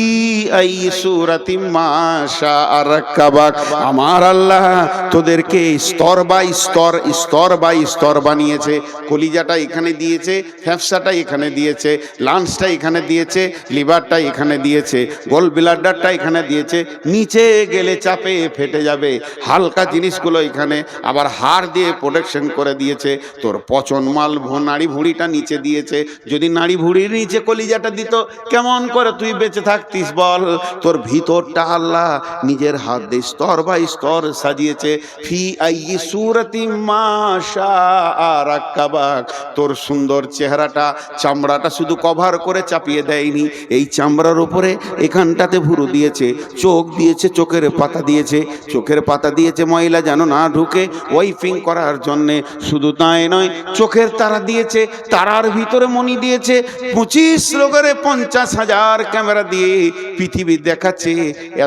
আই সূরাতিম মা শাআ রাক্কাবাক। আমার আল্লাহ তোদেরকে স্তর বাই স্তর, স্তর বাই স্তর বানিয়েছে। কলিজাটা এখানে দিয়েছে, ফ্যাফসাটা এখানে দিয়েছে, লাঞ্চটা এখানে দিয়েছে, লিভারটা এখানে দিয়েছে, গোল ব্লাডারটা এখানে দিয়েছে। নিচে গেলে চাপে ফেটে যাবে, হালকা জিনিসগুলো এখানে, আবার হাড় দিয়ে প্রোটেকশন করে দিয়েছে। তোর পচন মাল নাড়ি ভুঁড়িটা নিচে দিয়েছে। যদি নাড়ি ভুঁড়ির নিচে কলিজাটা দিত, কেমন করে তুই বেঁচে থাকতিস বল? তোর ভিতরটা আল্লাহ নিজের হাত দিয়ে স্তর বাই স্তর সাজিয়েছে। ফি আইয়ি সূরাতিম মা শাআ রাক্কাবাক। তোর সুন্দর চেহারাটা, চামড়াটা শুধু কভার করে চাপিয়ে দেয়নি, এই চামড়ার উপরে এখানটাতে ভুরু দিয়েছে, চোখ দিয়েছে, চোখের পাতা দিয়েছে, চোখের পাতা দিয়েছে ময়লা যেন না ঢুকে, ওয়াইপিং করার জন্যে। শুধু তাই নয়, চোখের তারা দিয়েছে, তারার ভিতরে মণি দিয়েছে। 25 লোকের 50,000 ক্যামেরা দিয়ে পৃথিবী দেখাচ্ছে।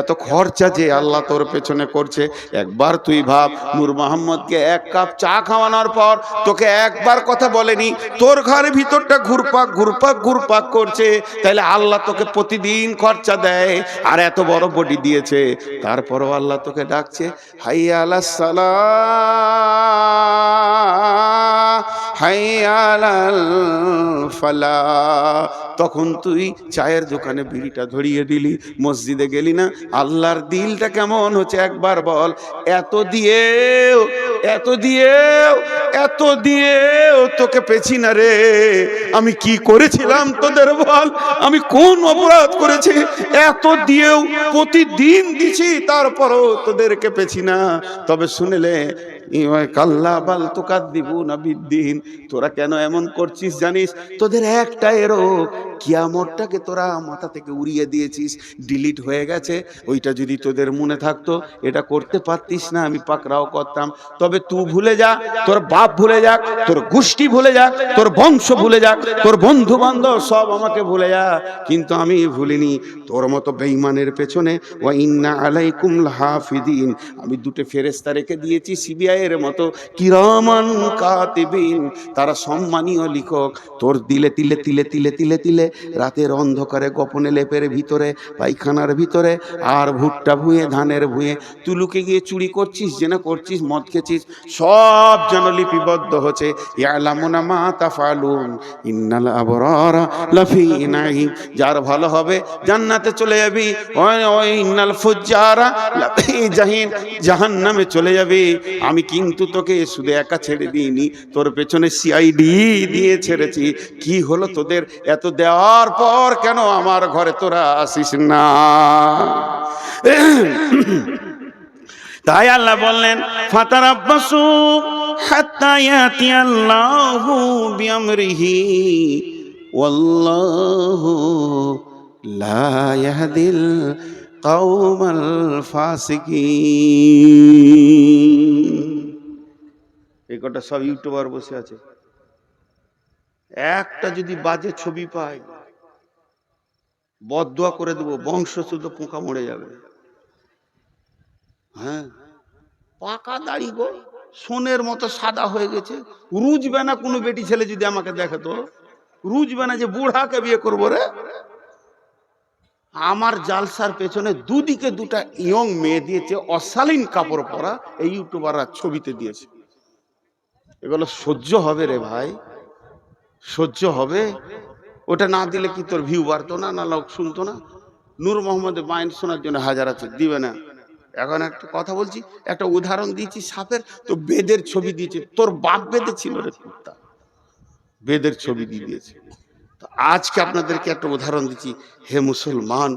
এত খরচা যে আল্লাহ তোর পেছনে করছে, একবার তুই ভাব। নূর মোহাম্মদকে 1 কাপ চা খাওয়ানোর পর তোকে একবার কথা বলেনি, তোর ঘরের ভিতরটা ঘুরপাক ঘুরপাক ঘুরপাক করছে, তাহলে আল্লাহ তোকে প্রতিদিন খরচা দেয়। আর এত বড় বডি দিয়েছে, তারপরও আল্লাহ তোকে ডাকছে, হাইয়া আলাস সালাহ, হাইয়া আলাল ফালাহ। তখন তুই চায়ের দোকানে বিড়িটা ধরিয়ে দিলি, মসজিদে গেলি না। আল্লাহর দিলটা কেমন হচ্ছে একবার বল। এত দিয়েও, এত দিয়েও, এত দিয়েও তোকে পেছি না রে। আমি কি করেছিলাম তোদের বল? আমি কোন অপরাধ করেছি? এত দিয়েও প্রতিদিন দিছি, তারপরও তোদেরকে পেছি না। তবে শুনলে কাল্লা বাল তুকাদ্দিবুনা বিদ্দিন। তোরা কেন এমন করছিস জানিস? তোদের একটাই রোগ, কিয়ামতটাকে তোরা মাথা থেকে উড়িয়ে দিয়েছিস, ডিলিট হয়ে গেছে। ওইটা যদি তোদের মনে থাকতো, এটা করতে পারতিস না, আমি পাকড়াও করতাম। তবে তুই ভুলে যা, তোর বাপ ভুলে যাক, তোর গোষ্ঠী ভুলে যাক, তোর বংশ ভুলে যাক, তোর বন্ধু বান্ধব সব আমাকে ভুলে যা, কিন্তু আমি ভুলিনি। তোর মতো বেঈমানের পেছনে ওয়া ইন্না আলাইকুম লাহাফিদিন, আমি 2টে ফেরেশতা রেখে দিয়েছি সিবিআই এর মতো, কিরামান কাতিবিন, তারা সম্মানীয় লিখক। তোর দিলে তিলে তিলে তিলে তিলে তিলে রাতের অন্ধকারে গোপনে লেপের ভিতরে, পায়খানার ভিতরে, আর ভুট্টা ভুঁয়ে, ধানের ভুঁয়ে তুই লুকে গিয়ে চুরি করছিস, জেনা করছিস, মদ খেয়েছিস, সব যেন লিপিবদ্ধ হচ্ছে। ইয়ালামুনা মা তাফআলুন ইন্নাল আবরারা লাফি নাঈম। যার ভালো হবে জান্নাতে চলে যাবি, ওই ইন্নাল ফুজ্জারা লাফি জাহিম, জাহান্নামে চলে যাবে। আমি কিন্তু তোকে শুধু একা ছেড়ে দিইনি, তোর পেছনে সিআইডি দিয়ে ছেড়েছি। কি হলো তোদের? এত দেওয়ার পর কেন আমার ঘরে তোরা আসিস না? তাই আল্লাহ বললেন ফাতারাব্বাসু হাত্তা ইয়াতিয়াল্লাহু বিআমরিহি ওয়াল্লাহু লা ইয়াহদিল কাওমাল ফাসিকিন। এই কটা সব ইউটিউবার বসে আছে, একটা যদি বাজে ছবি পায় বদদুয়া করে দেবো, বংশ শুদ্ধ পোকা মরে যাবে। হ্যাঁ, পাকা দাড়ি গো, সোনের মতো সাদা হয়ে গেছে, রুজবে না। কোনো বেটি ছেলে যদি আমাকে দেখে তো রুজবে না যে বুড়াকে বিয়ে করবো রে। আমার জালসার পেছনে দুদিকে দুটা ইয়ং মেয়ে দিয়েছে, অশালীন কাপড় পরা, এই ইউটিউবাররা ছবিতে দিয়েছে। এগুলো সহ্য হবে রে ভাই? সহ্য হবে? ওটা না দিলে কি তোর ভিউ বাড়তো না? না লোক শুনতো না? নূর মোহাম্মদের বাইন শোনার জন্য হাজার আছে, দিবে না। এখন একটা কথা বলছি, একটা উদাহরণ দিয়েছি সাপের, তো বেদের ছবি দিয়েছে। তোর বাপ বেদে ছিল রে কুত্তা, বেদের ছবি দিয়ে দিয়েছে। তো আজকে আপনাদেরকে একটা উদাহরণ দিচ্ছি, হে মুসলমান।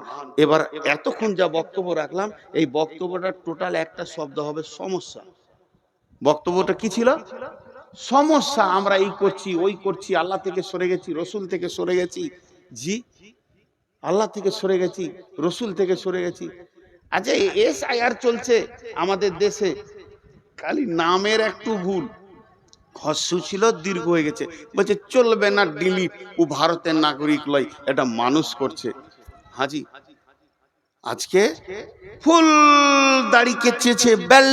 এবার এতক্ষণ যা বক্তব্য রাখলাম, এই বক্তব্যটা টোটাল একটা শব্দ হবে সমস্যা। বক্তব্যটা কি ছিল? সমস্যা। আমরা এই করছি, ওই করছি, আল্লাহ থেকে সরে গেছি, রসুল থেকে সরে গেছি। জি, আল্লাহ থেকে সরে গেছি, রসুল থেকে সরে গেছি। আচ্ছা, এসআইআর চলছে আমাদের দেশে, খালি নামের একটু ভুল, হস্যু ছিল দীর্ঘ হয়ে গেছে, বলছে চলবে না, ডিলিট। ও ভারতের নাগরিক লয়, এটা মানুষ করছে। হাজি আজকে ফুল দাড়ি কেচেছে, বেল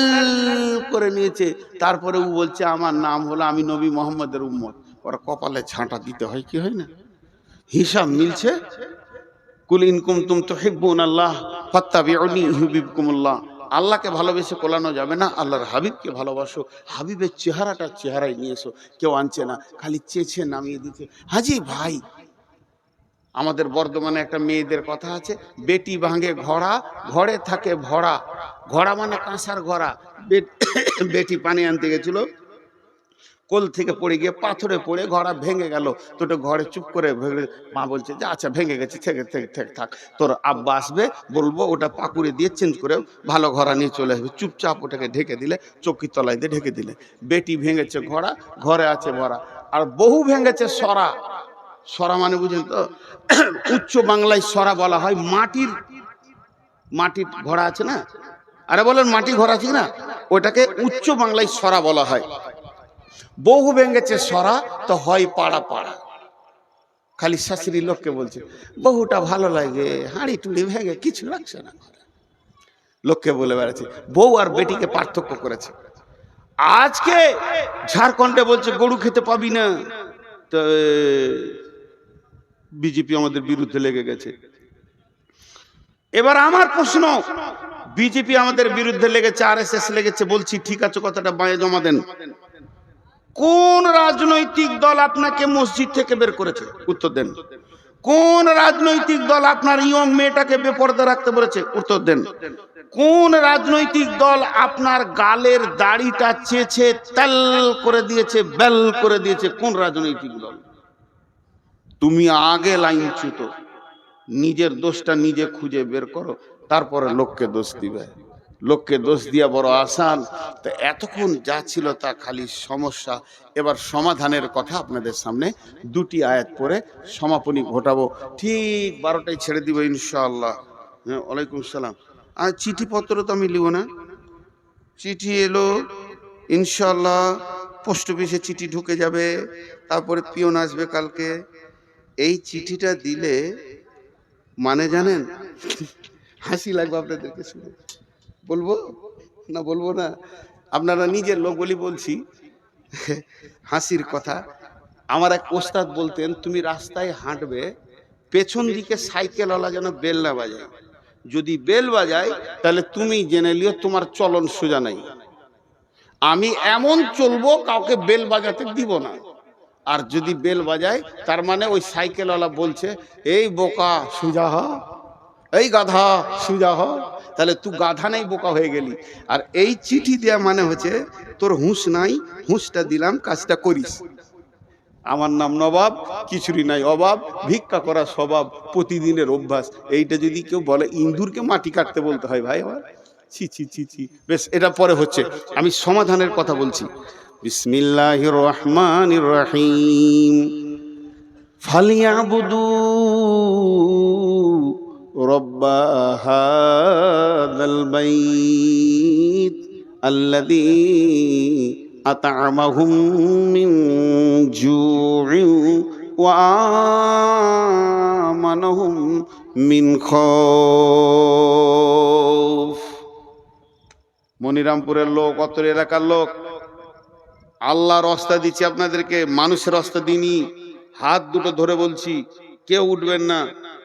করে নিয়েছে, তারপরে ও বলছে আমার নাম হলো, আমি নবী মোহাম্মদের উম্মত। ওরা কপালে ঝাঁটা দিতে হয় কি হয় না? হিসাব মিলছে। কুল ইন কুনতুম তুহিব্বুনাল্লাহ ফাত্তাবিউনি ইউহিব্বুকুমুল্লাহ। আল্লাহকে ভালোবেসে কোলানো যাবে না, আল্লাহর হাবিবকে ভালোবাসো। হাবিবের চেহারাই নিয়ে এসো। কেউ আনছে না, খালি চেঁচে নামিয়ে দিচ্ছে। হাজি ভাই, আমাদের বর্ধমানে একটা মেয়েদের কথা আছে, বেটি ভাঙে ঘোড়া, ঘরে থাকে ভরা। ঘোড়া মানে কাঁসার ঘোড়া। বেটি পানি আনতে গেছিল, কোল থেকে পড়ে গিয়ে পাথরে পড়ে ঘোড়া ভেঙে গেল। তো ঘরে চুপ করে মা বলছে যে আচ্ছা ভেঙে গেছে, থেকে থাক, তোর আব্বা আসবে, বলবো ওটা পাকুড়ে দিয়ে চেঞ্জ করে ভালো ঘোড়া নিয়ে চলে আসবে। চুপচাপ ওটাকে ঢেকে দিলে, চৌকির তলায় দিয়ে ঢেকে দিলে। বেটি ভেঙেছে ঘোড়া, ঘরে আছে ভরা। আর বহু ভেঙেছে সরা। সরা মানে বুঝেন তো? উচ্চ বাংলায় সরা বলা হয় মাটির ঘোড়া আছে না? আরে বলেন মাটির ঘোড়া আছে না, ওটাকে উচ্চ বাংলায় সরা বলা হয়। বহু ভেঙেছে সরা, তো হয় পাড়া পাড়া। খালি শাশুড়ি লোককে বলছে বহুটা ভালো লাগে, হাঁড়ি টুড়ি ভেঙে কিছু লাগছে না। লোককে বলে বেড়াচ্ছে। বউ আর বেটিকে পার্থক্য করেছে। আজকে ঝাড়খণ্ডে বলছে গরু খেতে পাবি না, তো বিজেপি আমাদের বিরুদ্ধে লেগে গেছে। এবার আমার প্রশ্ন, বিজেপি আমাদের বিরুদ্ধে লেগেছে, আরএসএস লেগেছে, বলছি ঠিক আছে, কথাটা বাঁয়ে জমা দেন। কোন রাজনৈতিক দল আপনাকে মসজিদ থেকে বের করেছে? উত্তর দেন। কোন রাজনৈতিক দল আপনার ইয়ং মেয়েটাকে বেপরদা রাখতে বলেছে? উত্তর দেন। কোন রাজনৈতিক দল আপনার গালের দাড়িটা চেঁচে তেল করে দিয়েছে, বেল করে দিয়েছে? কোন রাজনৈতিক দল? তুমি আগে লাইনচ্যুত, নিজের দোষটা নিজে খুঁজে বের করো, তারপরে লোককে দোষ দিবে। লোককে দোষ দিয়া বড় আসান। তো এতক্ষণ যা ছিল তা খালি সমস্যা। এবার সমাধানের কথা আপনাদের সামনে দুটি আয়াত পড়ে সমাপনী ঘটাবো। ঠিক 12টায় ছেড়ে দিব ইনশাআল্লাহ। হ্যাঁ, ওয়ালাইকুম সালাম। আর চিঠিপত্র তো আমি লিব না, চিঠি এলো ইনশাআল্লাহ, পোস্ট অফিসে চিঠি ঢুকে যাবে, তারপরে পিয়ন আসবে কালকে। এই চিঠিটা দিলে মানে জানেন, হাসি লাগবে আপনাদেরকে শুনে। বলবো না? বলবো না? আপনারা নিজের লোক বলি বলছি, হাসির কথা। আমার এক ওস্তাদ বলতেন, তুমি রাস্তায় হাঁটবে, পেছন দিকে সাইকেলওয়ালা যেন বেল না বাজায়। যদি বেল বাজায় তাহলে তুমি জেনে লিও তোমার চলন সোজা নাই। আমি এমন চলবো কাউকে বেল বাজাতে দিব না। আর যদি বেল বাজায় তার মানে ওই সাইকেলওয়ালা বলছে এই বোকা সোজা হ, এই গাধা সোজা হ। তাহলে তুই গাধা নাই, বোকা হয়ে গেলি। আর এই চিঠি দেয়া মানে হচ্ছে তোর হুঁশ নাই, হুঁশটা দিলাম, কাজটা করিস। আমার নাম নবাব, কিছুরই নাই অভাব, ভিক্ষা করা স্বভাব, প্রতিদিনের অভ্যাস। এইটা যদি কেউ বলে, ইন্দুরকে মাটি কাটতে বলতে হয় ভাই আমার, ছি ছি ছি ছি। বেশ, এটা পরে হচ্ছে, আমি সমাধানের কথা বলছি। বিসমিল্লাহির রহমানির রহিম। ফালিয়াবুদু রব্বা হাযাল বাইত আল্লাযী আত'আমাহুম মিন জু'ইন ওয়া আমানাহুম মিন খাউফ। মনিরামপুরের লোক, অত্র এলাকার লোক, আল্লাহর রাস্তা দিচ্ছি আপনাদেরকে, মানুষের রাস্তা দিইনি। হাত দুটো ধরে বলছি, কেউ উঠবেন না।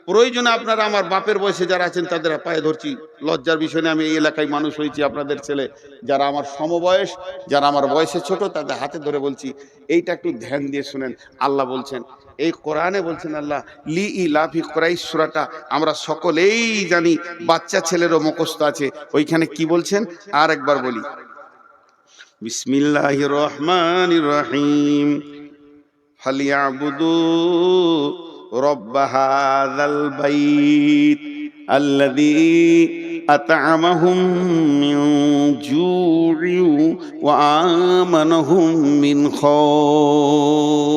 প্রয়োজনে আপনারা আমার বাপের বয়সে যারা আছেন তাদের পায়ে ধরছি। লজ্জার বিষয় নিয়ে আমি এই এলাকায় মানুষ হয়েছি, আপনাদের ছেলে যারা আমার সমবয়স, যারা আমার বয়সে ছোট, তাদের হাতে ধরে বলছি, এইটা একটু ধ্যান দিয়ে শুনেন। আল্লাহ বলছেন, এই কোরআনে বলছেন আল্লাহ, লি ইলাফি কুরাইশ সূরাটা আমরা সকলেই জানি, বাচ্চা ছেলেরও মুখস্থ আছে। ওইখানে কি বলছেন আর একবার বলি। বিসমিল্লাহির রহমানির রহিম। ফালিয়াবুদু রব্ব হাযাল বাইত আল্লাযী আত'আমাহুম মিন জু'ইন ওয়া আমানাহুম মিন খাউফ।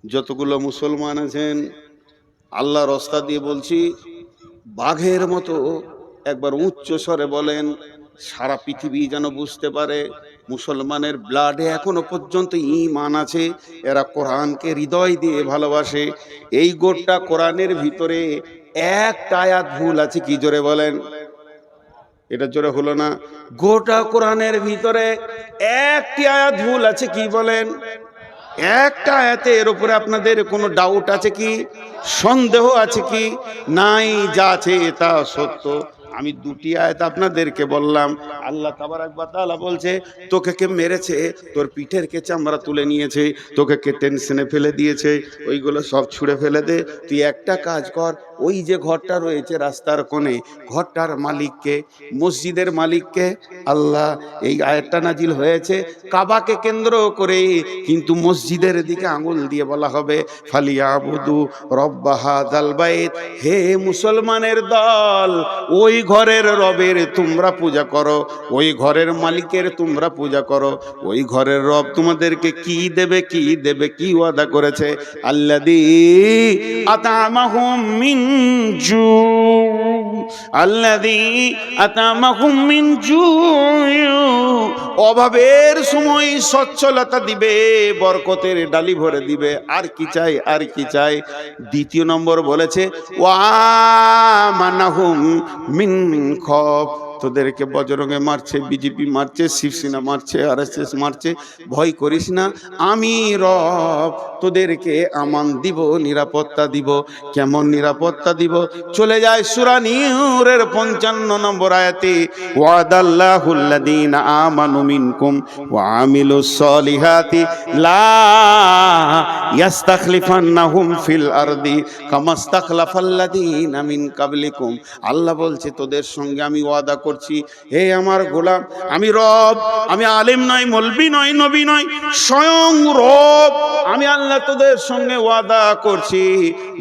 যতগুলো মুসলমান আছেন, আল্লাহর রাস্তা দিয়ে বলছি, বাঘের মতো একবার উচ্চ স্বরে বলেন, সারা পৃথিবী যেন বুঝতে পারে মুসলমানের ব্লাডে এখনো পর্যন্ত ঈমান আছে, এরা কোরআনকে হৃদয় দিয়ে ভালোবাসে। এই গোটা কোরআনের ভিতরে একটা আয়াত ভুল আছে, কি জোরে বলেন? এটা জোরে হলো না। গোটা কোরআনের ভিতরে একটি আয়াত ভুল আছে, কি বলেন? একটা আয়াতে। এর উপরে আপনাদের কোনো ডাউট আছে কি, সন্দেহ আছে কি? নাই, যা আছে তা সত্য। আমি দুটি আয়াত আপনাদেরকে বললাম। আল্লাহ তাবারাক ওয়া তাআলা বলছে, তোকে কে মেরেছে, তোর পিঠের কে চামড়া তুলে নিয়েছে, তোকে কে টেনশনে ফেলে দিয়েছে, ওইগুলো সব ছুঁড়ে ফেলে দে। তুই একটা কাজ কর, ওই যে ঘরটা রয়েছে রাস্তার কোণে, ঘরটার মালিককে, মসজিদের মালিককে আল্লাহ। এই আয়াতটা নাজিল হয়েছে কাবাকে কেন্দ্র করে, কিন্তু মসজিদের দিকে আঙুল দিয়ে বলা হবে, ফালিয়াবুদু রব্বা হাযাল বাইত। হে মুসলমানের দল, ওই ঘরের রবের তোমরা পূজা করো, ওই ঘরের মালিকের তোমরা পূজা করো। ওই ঘরের রব তোমাদেরকে কি দেবে, কি দেবে, কি ওয়াদা করেছে? আল্লাযী আত'আমাহুম মিন জু', আল্লাযী আত'আমাহুম মিন জু'। অভাবের সময় সচ্ছলতা দিবে, বরকতের ডালি ভরে দিবে। আর কি চাই, আর কি চাই? দ্বিতীয় নম্বর বলেছে, ওয়া আমানাহুম মিন খাউফ। তোদেরকে বজরঙ্গে মারছে, বিজেপি মারছে, শিবসেনা মারছে, আরএসএস মারছে, ভয় করিস না, আমি রব তোদেরকে আমান দিব, নিরাপত্তা দিব। কেমন নিরাপত্তা দিব? চলে যায় সূরা নূরের 55 নম্বর আয়াতে, ওয়াদাল্লাহুল্লাযীনা আমানু মিনকুম ওয়া আমিলুস সলিহাতি লা ইস্তাখলিফান্নাহুম ফিল আরদি কামা ইস্তাখলাফাল্লাযীনা মিন কাবলিকুম। আল্লাহ বলছে, তোদের সঙ্গে আমি ওয়াদা করছি, হে আমার গোলাম, আমি রব, আমি আলেম নয়, মৌলবি নয়, নবী নয়, স্বয়ং রব। আমি আল্লাহ তোদের সঙ্গে ওয়াদা করছি,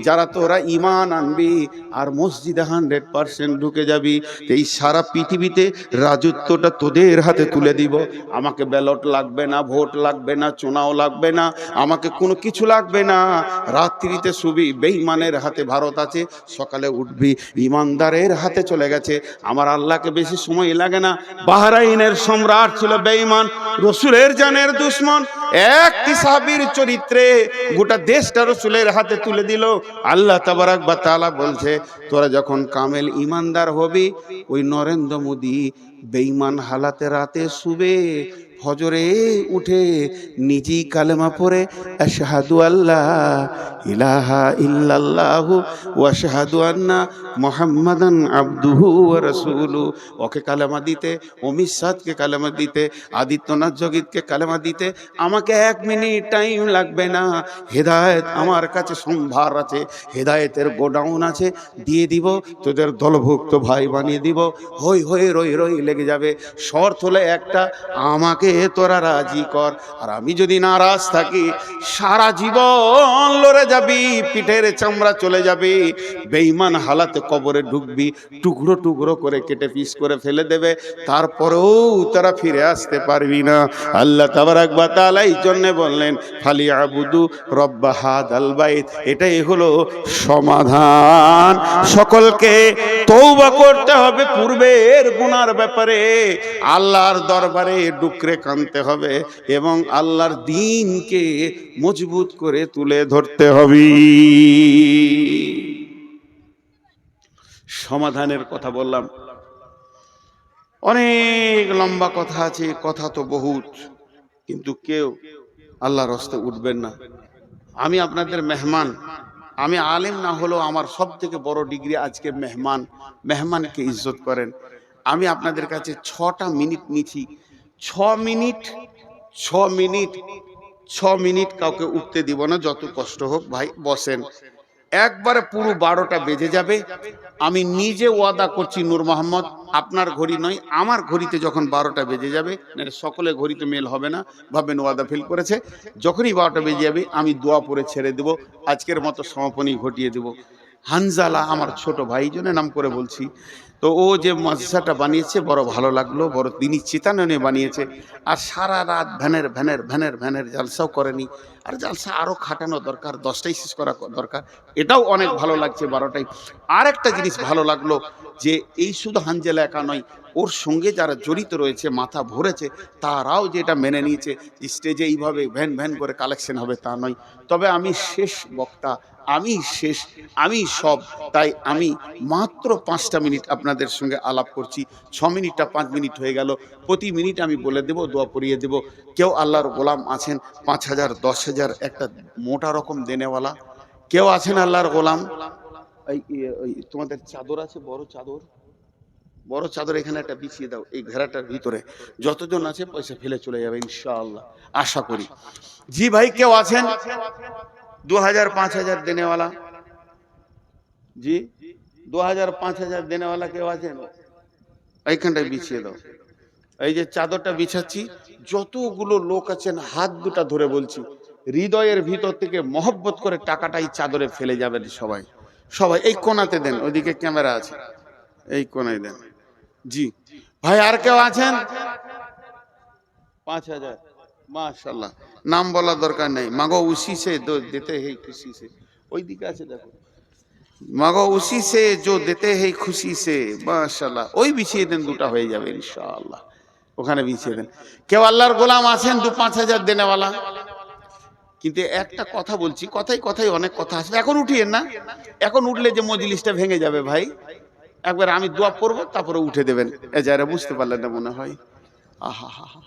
যারা তোরা ঈমান আনবি আর মসজিদে 100% ঢুকে যাবি, এই সারা পৃথিবীতে রাজত্বটা তোদের হাতে তুলে দিব। আমাকে ব্যালট লাগবে না, ভোট লাগবে না, চুনাও লাগবে না, আমাকে কোনো কিছু লাগবে না। রাত্রিতে শুবি, বেঈমানের হাতে ভারত আছে, সকালে উঠবি ঈমানদারের হাতে চলে গেছে। আমার আল্লাহকে বেশি সময় লাগে না। বাহরাইনের সম্রাট ছিল বেঈমান, রসুলের জানের দুশমন। একটি সাহাবীর চরিত্রে গোটা দেশটা রসুলের হাতে তুলে দিল। আল্লাহ তাবারাক ওয়া তাআলা বলছে, তোরা যখন কামেল ঈমানদার হবি, ওই নরেন্দ্র মোদী বেঈমান হালাতে রাতে শুবে, ফজরে উঠে নিজেই কালেমা পড়ে আশহাদু আল্লা ইলাহা ইল্লাল্লাহু ওয়া আশহাদু আন্না মুহাম্মাদান আবদুহু ওয়া রাসূলুহু, ওকে কালেমা দিতে, অমিত সাদকে কালেমা দিতে, আদিত্যনাথ জগিতকে কালেমা দিতে আমাকে 1 মিনিট টাইম লাগবে না। হেদায়েত আমার কাছে সম্ভার আছে, হেদায়েতের গোডাউন আছে, দিয়ে দিব, তোদের দলভুক্ত ভাই বানিয়ে দিব। হই হই রই রই লেগে যাবে। শর্ত হলে একটা, আমাকে তোরা রাজি কর। আর আমি যদি নারাজ থাকি সারা জীবন লড়ে যাবি, পিঠের চামড়া চলে যাবে, বেঈমান হালাতে কবরে ঢুকবি, টুকরো টুকরো করে কেটে পিস করে ফেলে দেবে, তারপরেও তারা ফিরে আসতে পারবি না। আল্লাহ তাবারাক ওয়া তাআলা এই জন্য বললেন ফালিয়াবুদু রব্ব হাদাল বাইত। এটাই হলো সমাধান। সকলকে তওবা করতে হবে পূর্বের গুনার ব্যাপারে, আল্লাহর দরবারে ডুকরে কাঁদতে হবে এবং আল্লাহর দ্বীনকে মজবুত করে তুলে ধরতে হবে। সমাধানের কথা বললাম, অনেক লম্বা কথা আছে, কথা তো বহুত, কিন্তু কেউ আল্লাহর রাস্তে উঠবেন না। আমি আপনাদের মেহমান, আমি আলেম না হলেও আমার সব থেকে বড় ডিগ্রি আজকে মেহমান। মেহমানকে ইজ্জত করেন। আমি আপনাদের কাছে 6টা মিনিট নিচ্ছি। 6 মিনিট কাউকে উঠতে দিব না, যত কষ্ট হোক। ভাই বসেন, একবারে পুরো 12টা বেজে যাবে। আমি নিজে ওয়াদা করছি, নূর মোহাম্মদ, আপনার ঘড়ি নয়, আমার ঘড়িতে যখন 12টা বেজে যাবে, সকলে ঘড়িতে মেল হবে না, ভাবেন ওয়াদা ফেল করেছে। যখনই 12টা বেজে যাবে আমি দোয়া পড়ে ছেড়ে দেব, আজকের মতো সমাপনী ঘটিয়ে দেব। হানজালা আমার ছোট ভাই, জন্য নাম করে বলছি। তো ও যে মাদ্রাসাটা বানিয়েছে বড় ভালো লাগলো, বড় দিনই চেতনা বানিয়েছে। আর সারা রাত ভ্যানের জালসাও করেনি। আর জালসা আরও খাটানো দরকার, 10টাই শেষ করা দরকার। এটাও অনেক ভালো লাগছে 12টায়। আর একটা জিনিস ভালো লাগলো যে এই শুধু হানজালা একা নয়, ওর সঙ্গে যারা জড়িত রয়েছে, মাথা ভরেছে, তারাও যেটা মেনে নিয়েছে যে স্টেজে এইভাবে ভ্যান করে কালেকশন হবে তা নয়। তবে আমি শেষ বক্তা, আমি সব, তাই আমি মাত্র 5টা মিনিট আপনাদের সঙ্গে আলাপ করছি। 6 মিনিটটা 5 মিনিট হয়ে গেল। প্রতি মিনিট আমি বলে দেব, দোয়া পড়িয়ে দেব। কেউ আল্লাহর গোলাম আছেন 5,000 10,000 একটা মোটা রকম দেনেওয়ালা? কেউ আছেন আল্লাহর গোলাম? এই তোমাদের চাদর আছে, বড় চাদর এখানে একটা বিছিয়ে দাও, এই ঘেরাটার ভিতরে যতজন আছে পয়সা ফেলে চলে যাবে ইনশাআল্লাহ, আশা করি। জি ভাই, কেউ আছেন 2000 5000 দেনেওয়ালা? জি 2000 5000 দেনেওয়ালা কেউ আছেন? এইখানটায় বিছিয়ে দাও। এই যে চাদরটা বিছাচ্ছি, যতগুলো লোক আছেন হাত দুটা ধরে বলছি, হৃদয়ের ভিতর থেকে মহব্বত করে টাকাটাই চাদরে ফেলে যাবেন সবাই। এই কোণাতে দেন, ওইদিকে ক্যামেরা আছে, এই কোণায় দেন। জি ভাই, আর কেউ আছেন? 5000, মাশাআল্লাহ। নাম বলার দরকার নেই। মাগো উসি সে দো দেতে হে খুশি সে, ওই দিকে আছে দেখো, মাগো উসি সে जो देते हैं खुशी से, মাশাআল্লাহ। ওই বিছিয়ে দেন, দুটা হয়ে যাবে ইনশাআল্লাহ, ওখানে বিছিয়ে দেন। কেউ আল্লাহর গোলাম আছেন 2-5 হাজার দেনেওয়ালা? কিন্তু একটা কথা বলছি, কথাই অনেক কথা আসবে, এখন উঠিয়েন না। এখন উঠলে যে মজলিসটা ভেঙে যাবে ভাই। একবার আমি দোয়া পড়বো, তারপরে উঠে দেবেন। এ যারা বুঝতে পারলেন না মনে হয়। আহা হা হা।